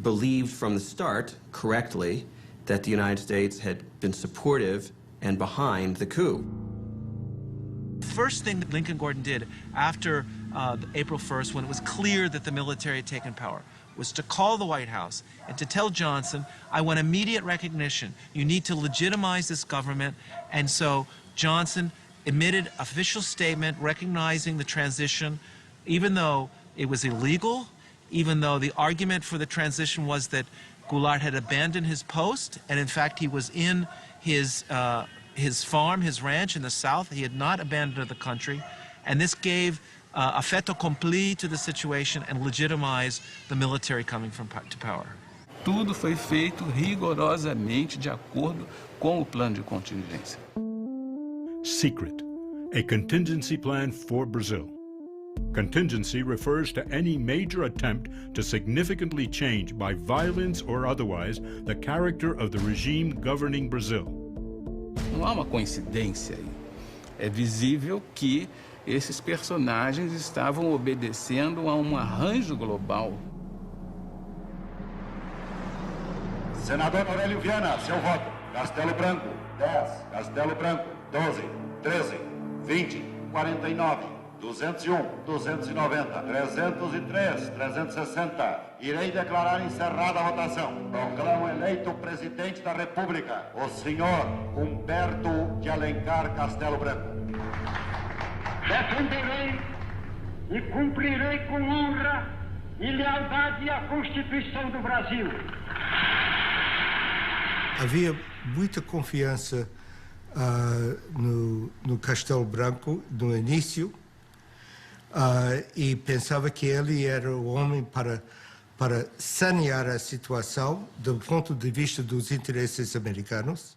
L: believed from the start, correctly, that the United States had been supportive and behind the coup.
J: The first thing that Lincoln Gordon did after April 1st, when it was clear that the military had taken power, was to call the White House and to tell Johnson, I want immediate recognition. You need to legitimize this government. And so Johnson emitted an official statement recognizing the transition, even though it was illegal, even though the argument for the transition was that Goulart had abandoned his post, and in fact he was in his farm, his ranch in the South. He had not abandoned the country, and this gave a fait accompli to the situation and legitimized the military coming to power.
G: Tudo foi feito rigorosamente de acordo com o plano de contingência.
K: Secret, a contingency plan for Brazil. Contingency refers to any major attempt to significantly change, by violence or otherwise, the character of the regime governing Brazil.
G: Não há uma coincidência aí. É visível que esses personagens estavam obedecendo a um arranjo global.
N: Senador Aurélio Viana, seu voto. Castelo Branco, 10. Castelo Branco, 12. 13. 20. 49. 201, 290, 303, 360. Irei declarar encerrada a votação. Proclamo eleito presidente da República, o senhor Humberto de Alencar Castelo Branco.
P: Defenderei e cumprirei com honra e lealdade a Constituição do Brasil.
I: Havia muita confiança no Castelo Branco no início. E pensava que ele era o homem para sanear a situação do ponto de vista dos interesses americanos.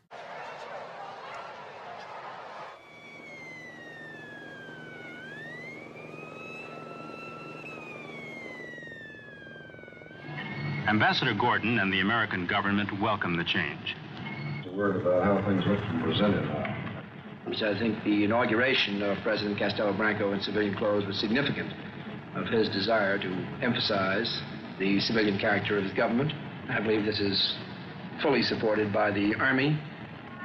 D: Ambassador Gordon and the American government welcome the change.
Z: A word about how things look from Brazilian now.
O: I think the inauguration of President Castelo Branco in civilian clothes was significant of his desire to emphasize the civilian character of his government. I believe this is fully supported by the Army,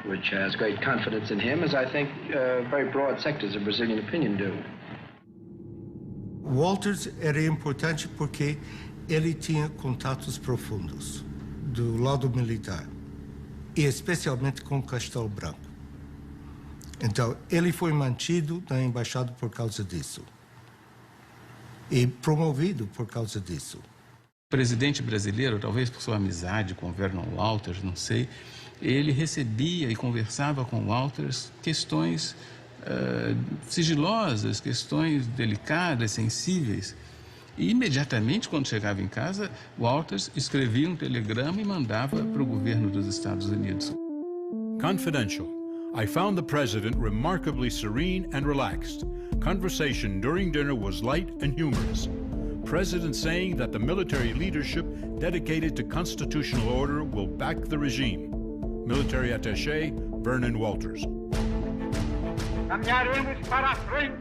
O: which has great confidence in him, as I think very broad sectors of Brazilian opinion do.
I: Walters era importante porque ele tinha contatos profundos do lado militar, e especialmente com Castelo Branco. Então, ele foi mantido na embaixada por causa disso. E promovido por causa disso.
G: O presidente brasileiro, talvez por sua amizade com o Vernon Walters, não sei, ele recebia e conversava com Walters questões sigilosas, questões delicadas, sensíveis. E imediatamente, quando chegava em casa, Walters escrevia um telegrama e mandava para o governo dos Estados Unidos.
K: Confidential. I found the president remarkably serene and relaxed. Conversation during dinner was light and humorous. President saying that the military leadership dedicated to constitutional order will back the regime. Military attaché Vernon Walters.
P: Caminharemos para a frente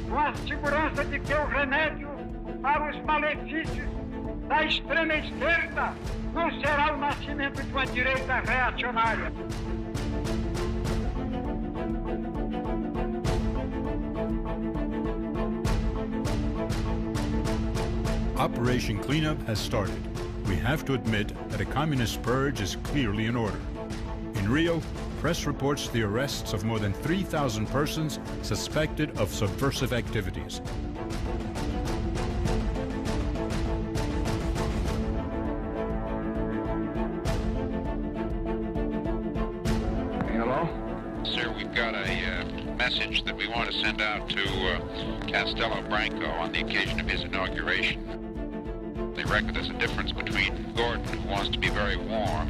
P: com a segurança de que o remédio para os malefícios da extrema esquerda não será o nascimento de uma direita reacionária.
K: Operation Cleanup has started. We have to admit that a communist purge is clearly in order. In Rio, press reports the arrests of more than 3,000 persons suspected of subversive activities.
Z: Hello?
A: Sir, we've got a message that we want to send out to Castelo Branco on the occasion of his inauguration. They reckon there's a difference between Gordon, who wants to be very warm,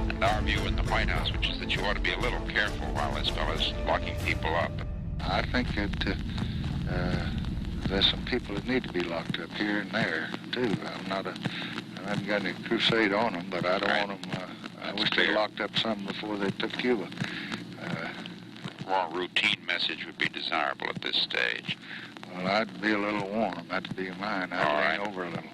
A: and our view in the White House, which is that you ought to be a little careful while this fellow's locking people up.
Z: I think that there's some people that need to be locked up here and there, too. I haven't got any crusade on them, but I don't want them, I wish they locked up some before they took Cuba.
A: More routine message would be desirable at this stage.
Z: Well, I'd be a little warm. That'd be mine. I'd lean over a little.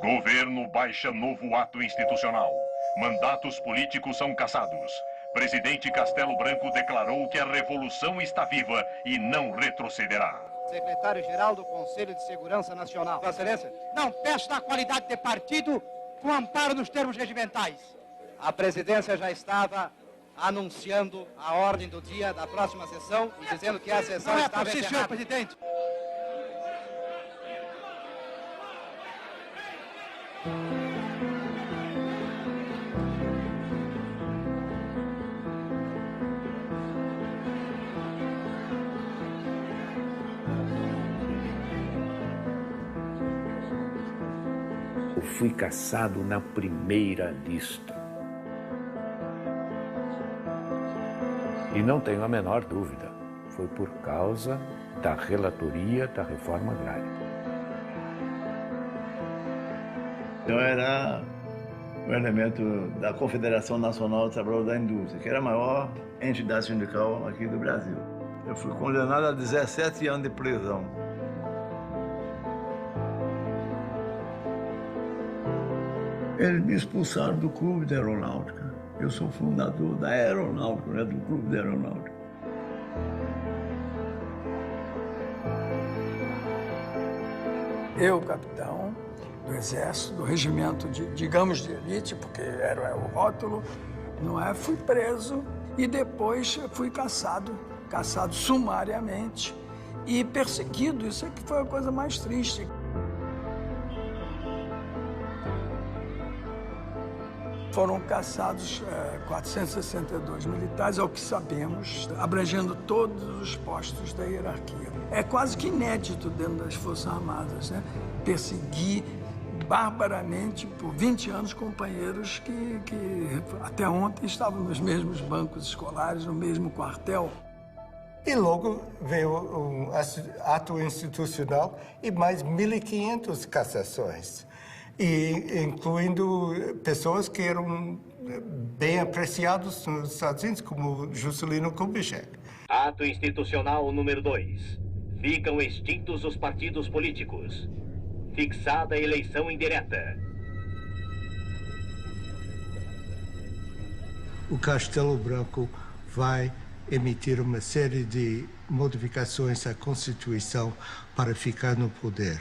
C: Governo baixa novo ato institucional. Mandatos políticos são cassados. Presidente Castelo Branco declarou que a revolução está viva e não retrocederá.
Q: Secretário-Geral do Conselho de Segurança Nacional. Vossa Excelência. Não peço da qualidade de partido com amparo nos termos regimentais. A presidência já estava anunciando a ordem do dia da próxima sessão e dizendo que a sessão estava encerrada. Senhor presidente.
M: Eu fui caçado na primeira lista. E não tenho a menor dúvida, foi por causa da relatoria da reforma agrária.
T: Eu era um elemento da Confederação Nacional dos Trabalhadores da Indústria, que era a maior entidade sindical aqui do Brasil. Eu fui condenado a 17 anos de prisão. Eles me expulsaram do Clube da Aeronáutica. Eu sou fundador da Aeronáutica, né, do Clube da Aeronáutica.
U: Eu, capitão do Exército, do regimento, digamos, de elite, porque era o rótulo, não é? Fui preso e depois fui caçado sumariamente e perseguido. Isso é que foi a coisa mais triste. Foram caçados 462 militares, ao que sabemos, abrangendo todos os postos da hierarquia. É quase que inédito dentro das Forças Armadas, né? Perseguir barbaramente por 20 anos companheiros que até ontem estavam nos mesmos bancos escolares, no mesmo quartel.
I: E logo veio um ato institucional e mais 1.500 cassações. E incluindo pessoas que eram bem apreciadas nos Estados Unidos, como Juscelino Kubitschek.
V: Ato institucional número 2. Ficam extintos os partidos políticos. Fixada a eleição indireta.
I: O Castelo Branco vai emitir uma série de modificações à Constituição para ficar no poder.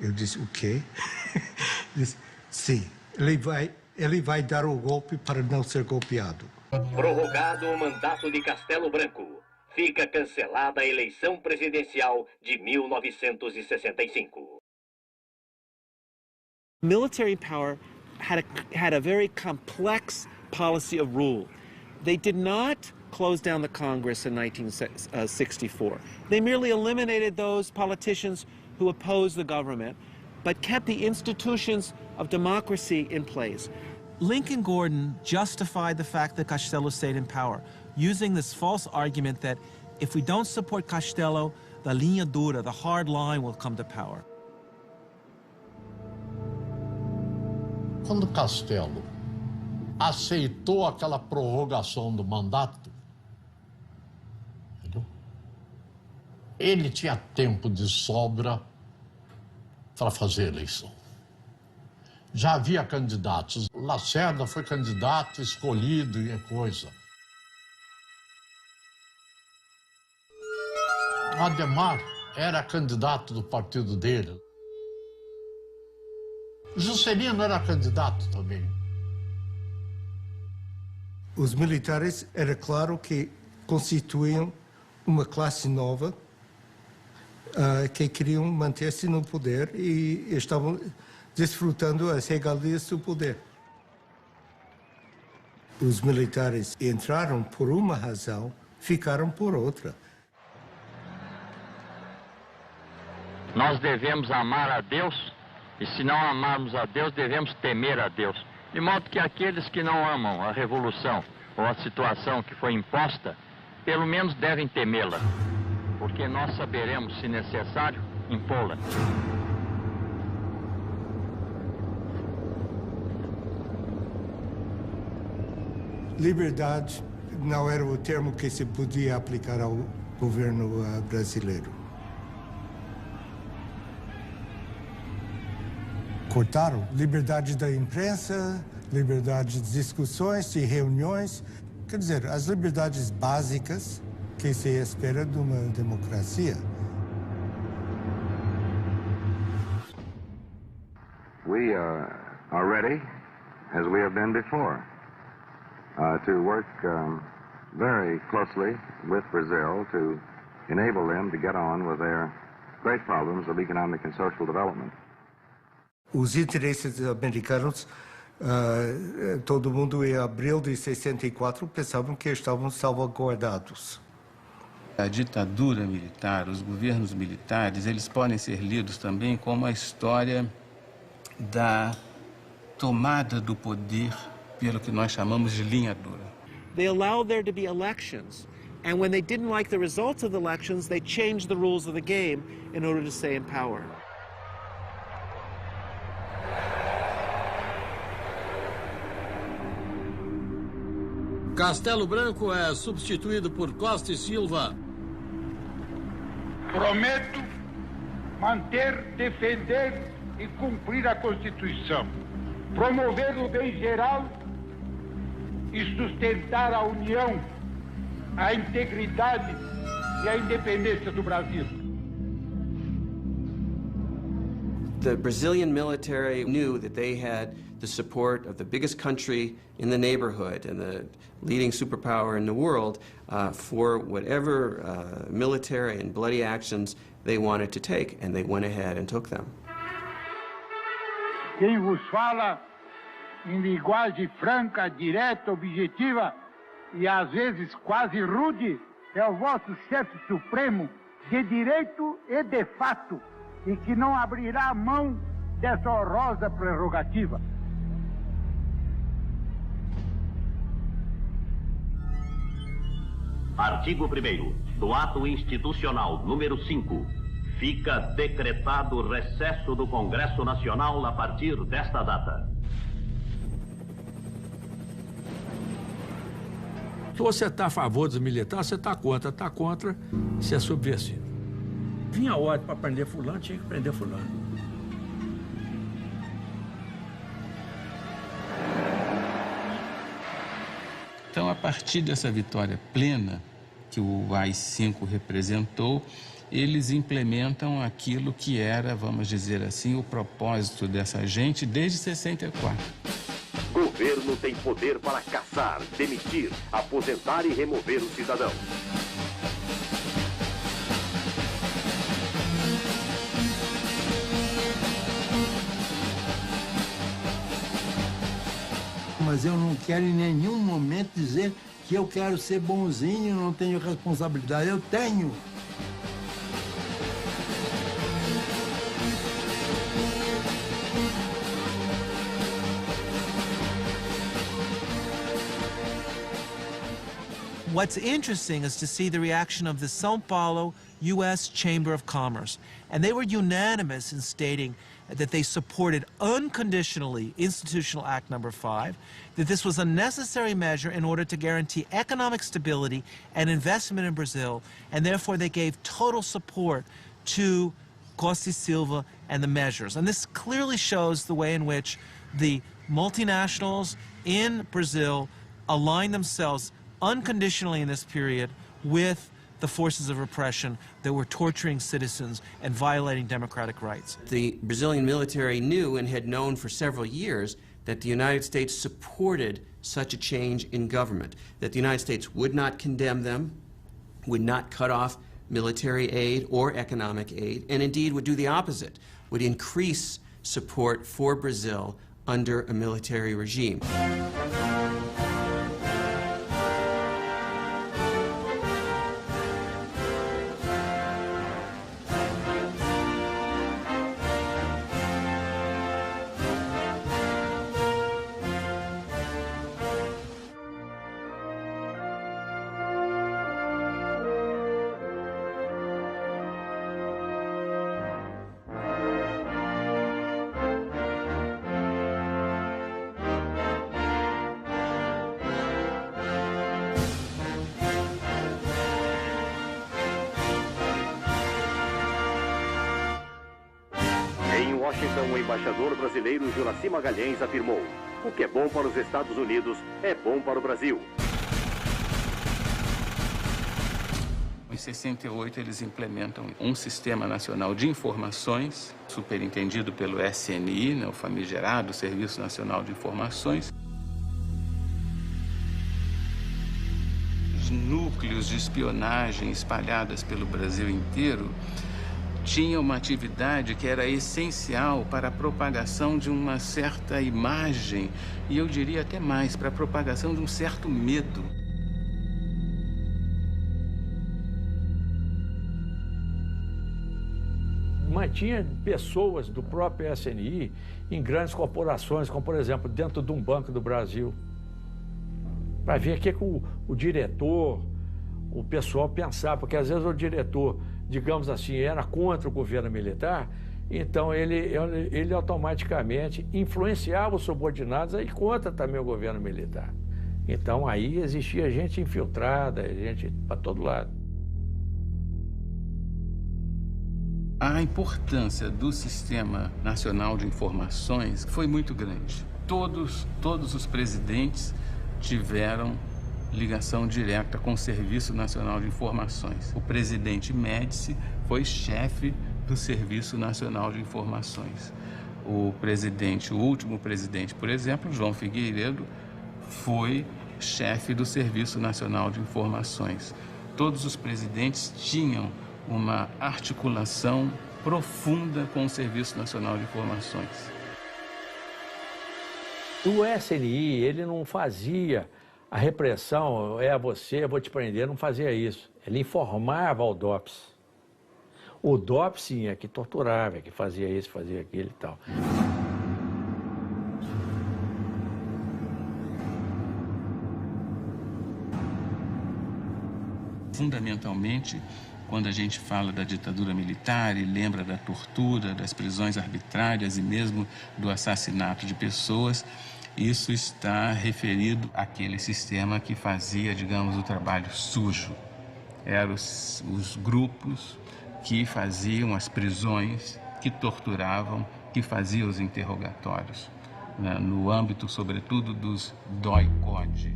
I: Eu disse, o quê? Disse, sim, ele vai dar o golpe para não ser golpeado.
V: Prorrogado o mandato de Castelo Branco. Fica cancelada a eleição presidencial de 1965.
J: Military power had a very complex policy of rule. They did not close down the Congress in 1964. They merely eliminated those politicians who opposed the government, but kept the institutions of democracy in place. Lincoln Gordon justified the fact that Castello stayed in power, using this false argument that if we don't support Castello, the linha dura, the hard line, will come to power.
X: Quando Castello aceitou aquela prorrogação do mandato, entendeu? Ele tinha tempo de sobra para fazer a eleição. Já havia candidatos. Lacerda foi candidato, escolhido e é coisa. Ademar era candidato do partido dele. Juscelino era candidato também.
I: Os militares, era claro que constituíam uma classe nova que queriam manter-se no poder e estavam desfrutando as regalias do poder. Os militares entraram por uma razão, ficaram por outra.
E: Nós devemos amar a Deus, e se não amarmos a Deus, devemos temer a Deus. De modo que aqueles que não amam a revolução ou a situação que foi imposta, pelo menos devem temê-la, porque nós saberemos, se necessário, impô-la.
I: Liberdade não era o termo que se podia aplicar ao governo brasileiro. Cortaram liberdade da imprensa, liberdade de discussões, de reuniões, quer dizer, as liberdades básicas que se espera de uma democracia.
F: We are ready, as we have been before, to work very closely with Brazil to enable them to get on with their great problems of economic and social development.
I: Os interesses americanos, todo mundo em abril de 64 pensavam que estavam salvaguardados.
G: A ditadura militar, os governos militares, eles podem ser lidos também como a história da tomada do poder pelo que nós chamamos de linha dura.
J: They allowed there to be elections, and when they didn't like the results of the elections, they changed the rules of the game in order to stay in power.
R: Castelo Branco é substituído por Costa e Silva.
P: Prometo manter, defender e cumprir a Constituição, promover o bem geral e sustentar a união, a integridade e a independência do Brasil.
L: The Brazilian military knew that they had the support of the biggest country in the neighborhood and the leading superpower in the world for whatever military and bloody actions they wanted to take, and they went ahead and took them.
P: Quem vos fala em linguagem franca, direta, objetiva e às vezes quase rude é o vosso chefe supremo de direito e de fato, e que não abrirá mão dessa honrosa prerrogativa.
V: Artigo 1º do Ato Institucional número 5. Fica decretado recesso do Congresso Nacional a partir desta data.
R: Se você está a favor dos militares, você está contra, você é subversivo. Vinha a ordem para prender fulano, tinha que prender fulano.
G: Então, a partir dessa vitória plena que o AI-5 representou, eles implementam aquilo que era, vamos dizer assim, o propósito dessa gente desde 64.
V: Governo tem poder para caçar, demitir, aposentar e remover o cidadão.
U: Mas eu não quero em nenhum momento dizer que eu quero ser bonzinho, não tenho responsabilidade. Eu tenho.
J: What's interesting is to see the reaction of the São Paulo U.S. Chamber of Commerce. And they were unanimous in stating that they supported unconditionally Institutional Act No. 5, that this was a necessary measure in order to guarantee economic stability and investment in Brazil, and therefore they gave total support to Costa e Silva and the measures. And this clearly shows the way in which the multinationals in Brazil aligned themselves unconditionally in this period with the forces of repression that were torturing citizens and violating democratic rights.
L: The Brazilian military knew and had known for several years that the United States supported such a change in government, that the United States would not condemn them, would not cut off military aid or economic aid, and indeed would do the opposite, would increase support for Brazil under a military regime.
B: Em Washington, o embaixador brasileiro Juraci Magalhães afirmou: o que é bom para os Estados Unidos é bom para o Brasil.
G: Em 68, eles implementam um Sistema Nacional de Informações, superintendido pelo SNI, né, o famigerado Serviço Nacional de Informações. Os núcleos de espionagem espalhados pelo Brasil inteiro tinham uma atividade que era essencial para a propagação de uma certa imagem, e eu diria até mais, para a propagação de um certo medo.
R: Mantinha pessoas do próprio SNI em grandes corporações, como, por exemplo, dentro de um banco do Brasil, para ver o que o diretor, o pessoal pensava, porque às vezes o diretor, digamos assim, era contra o governo militar, então ele automaticamente influenciava os subordinados a ir contra também o governo militar. Então aí existia gente infiltrada, gente para todo lado.
G: A importância do Sistema Nacional de Informações foi muito grande. Todos os presidentes tiveram ligação direta com o Serviço Nacional de Informações. O presidente Médici foi chefe do Serviço Nacional de Informações. O último presidente, por exemplo, João Figueiredo, foi chefe do Serviço Nacional de Informações. Todos os presidentes tinham uma articulação profunda com o Serviço Nacional de Informações.
R: O SNI, ele não fazia a repressão, você, eu vou te prender, não fazia isso. Ele informava ao DOPS. O DOPS, sim, é que torturava, é que fazia isso, fazia aquilo e tal.
G: Fundamentalmente, quando a gente fala da ditadura militar e lembra da tortura, das prisões arbitrárias e mesmo do assassinato de pessoas, isso está referido àquele sistema que fazia, digamos, o trabalho sujo. Eram os grupos que faziam as prisões, que torturavam, que faziam os interrogatórios, né, no âmbito, sobretudo, dos DOI-CODE.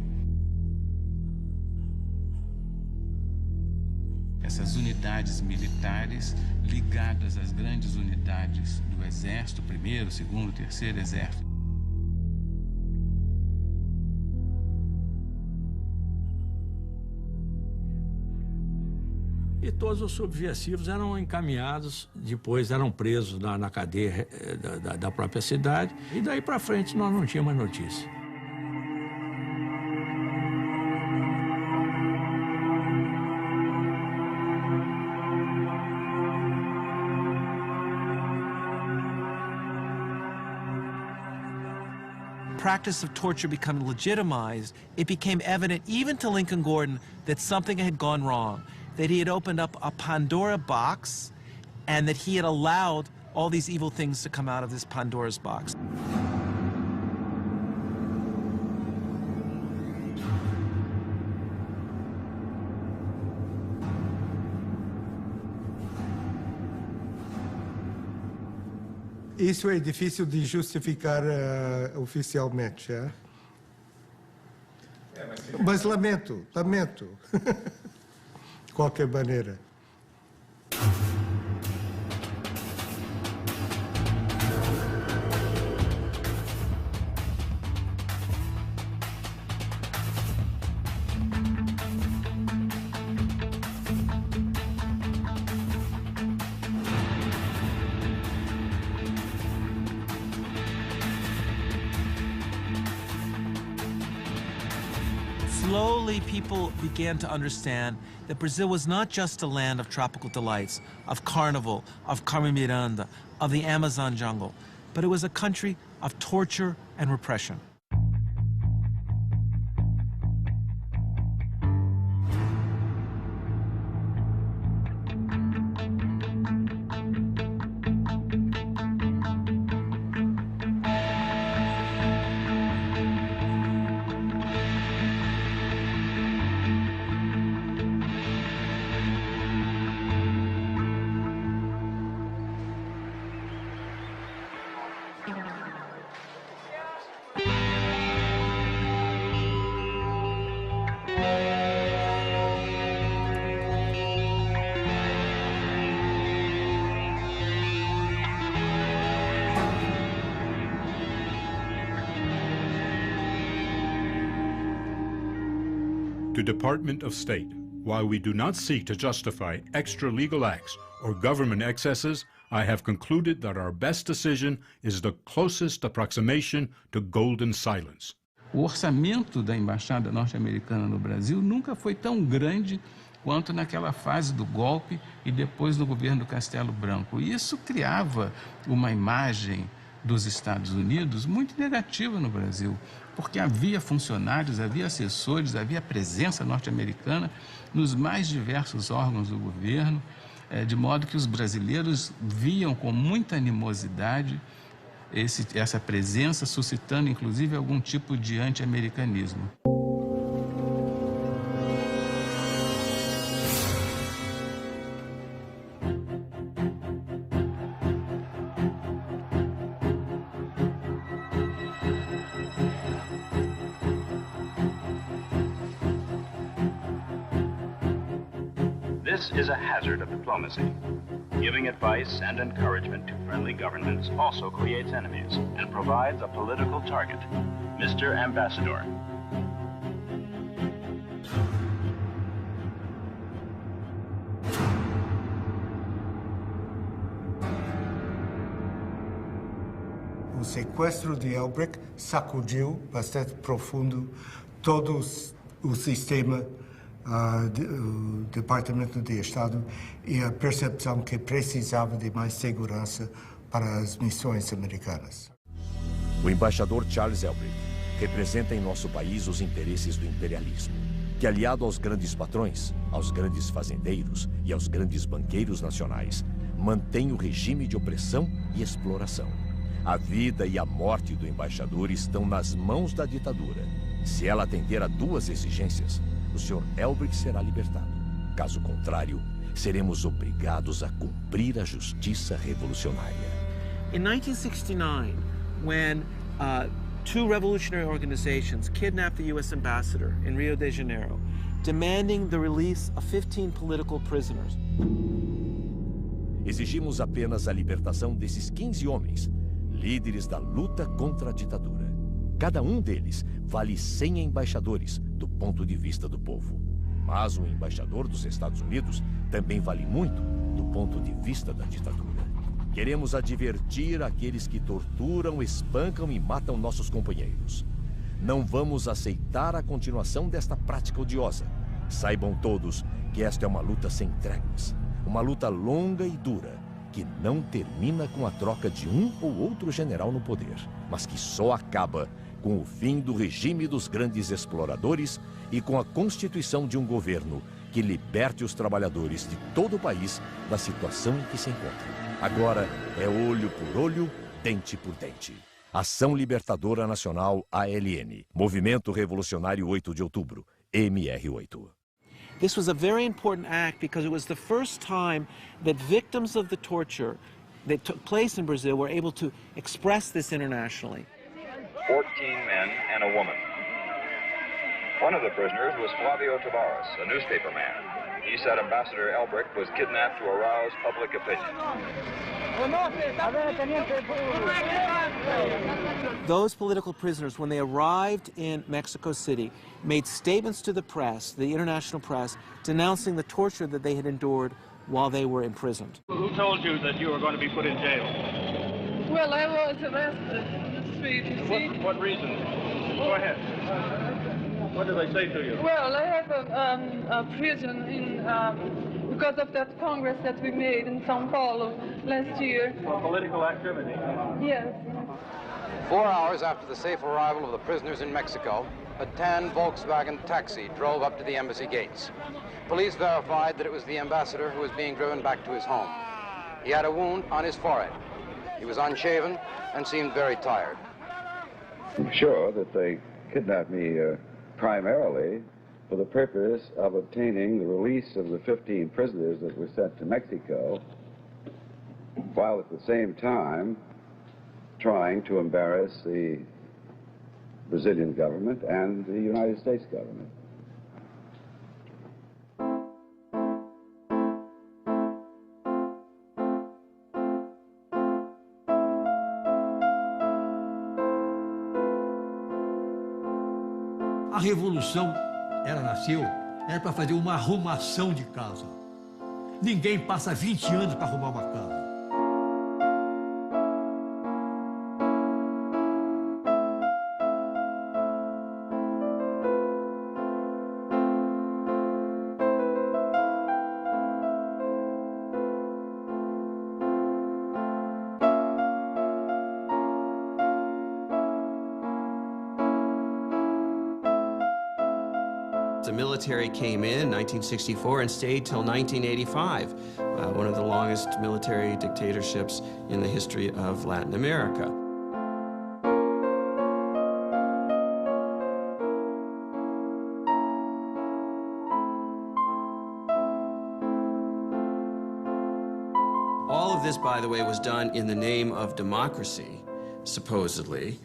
G: Essas unidades militares ligadas às grandes unidades do Exército, 1º, 2º, 3º Exército.
R: E todos os subversivos eram encaminhados, depois eram presos na cadeia da própria cidade, e daí para frente nós não tínhamos mais notícia.
J: Practice of torture becoming legitimized, it became evident even to Lincoln Gordon that something had gone wrong, that he had opened up a Pandora box and that he had allowed all these evil things to come out of this Pandora's box.
I: Isso é difícil de justificar oficialmente, é? Mas lamento. qualquer maneira.
J: Slowly, people began to understand that Brazil was not just a land of tropical delights, of carnival, of Carmen Miranda, of the Amazon jungle, but it was a country of torture and repression.
K: To Department of State, while we do not seek to justify extra legal acts or government excesses, I have concluded that our best decision is the closest approximation to golden silence.
G: O orçamento da Embaixada norte-americana no Brasil nunca foi tão grande quanto naquela fase do golpe e depois do governo Castelo Branco. E isso criava uma imagem dos Estados Unidos muito negativa no Brasil, porque havia funcionários, havia assessores, havia presença norte-americana nos mais diversos órgãos do governo, de modo que os brasileiros viam com muita animosidade essa presença, suscitando inclusive algum tipo de anti-americanismo.
D: This is a hazard of diplomacy. Giving advice and encouragement to friendly governments also creates enemies and provides a political target. Mr. Ambassador.
I: O sequestro de Elbrick sacudiu bastante profundo todo o sistema do Departamento de Estado e a percepção que precisava de mais segurança para as missões americanas.
H: O embaixador Charles Elbrick representa em nosso país os interesses do imperialismo, que, aliado aos grandes patrões, aos grandes fazendeiros e aos grandes banqueiros nacionais, mantém o regime de opressão e exploração. A vida e a morte do embaixador estão nas mãos da ditadura. Se ela atender a duas exigências, o Sr. Elbrick será libertado. Caso contrário, seremos obrigados a cumprir a justiça revolucionária.
J: In 1969, when two revolutionary organizations kidnapped the U.S. ambassador in Rio de Janeiro, demanding the release of 15 political prisoners.
H: Exigimos apenas a libertação desses 15 homens, líderes da luta contra a ditadura. Cada um deles vale 100 embaixadores do ponto de vista do povo. Mas um embaixador dos Estados Unidos também vale muito do ponto de vista da ditadura. Queremos advertir aqueles que torturam, espancam e matam nossos companheiros. Não vamos aceitar a continuação desta prática odiosa. Saibam todos que esta é uma luta sem tréguas. Uma luta longa e dura, que não termina com a troca de um ou outro general no poder, mas que só acaba com o fim do regime dos grandes exploradores e com a constituição de um governo que liberte os trabalhadores de todo o país da situação em que se encontram. Agora é olho por olho, dente por dente. Ação Libertadora Nacional ALN, Movimento Revolucionário 8 de Outubro, MR8.
J: This was a very important act because it was the first time that victims of the torture that took place in Brazil were able to express this internationally.
N: 14 men and a woman. One of the prisoners was Flavio Tavares, a newspaper man. He said Ambassador Elbrick was kidnapped to arouse public opinion.
J: Those political prisoners, when they arrived in Mexico City, made statements to the press, the international press, denouncing the torture that they had endured while they were imprisoned.
N: Who told you that you were going to be put in jail?
A: Well, I was arrested in the street, you see.
N: What reason? Go ahead. What did they say to you?
A: Well, I have a prison in, because of that Congress that we made in São Paulo last year.
N: For political activity?
A: Yes.
Q: 4 hours after the safe arrival of the prisoners in Mexico, a tan Volkswagen taxi drove up to the embassy gates. Police verified that it was the ambassador who was being driven back to his home. He had a wound on his forehead. He was unshaven and seemed very tired.
F: I'm sure that they kidnapped me primarily for the purpose of obtaining the release of the 15 prisoners that were sent to Mexico, while at the same time trying to embarrass the Brazilian government and the United States government.
O: A revolução, ela nasceu, era para fazer uma arrumação de casa. Ninguém passa 20 anos para arrumar uma casa.
L: The military came in 1964 and stayed till 1985, one of the longest military dictatorships in the history of Latin America. All of this, by the way, was done in the name of democracy, supposedly.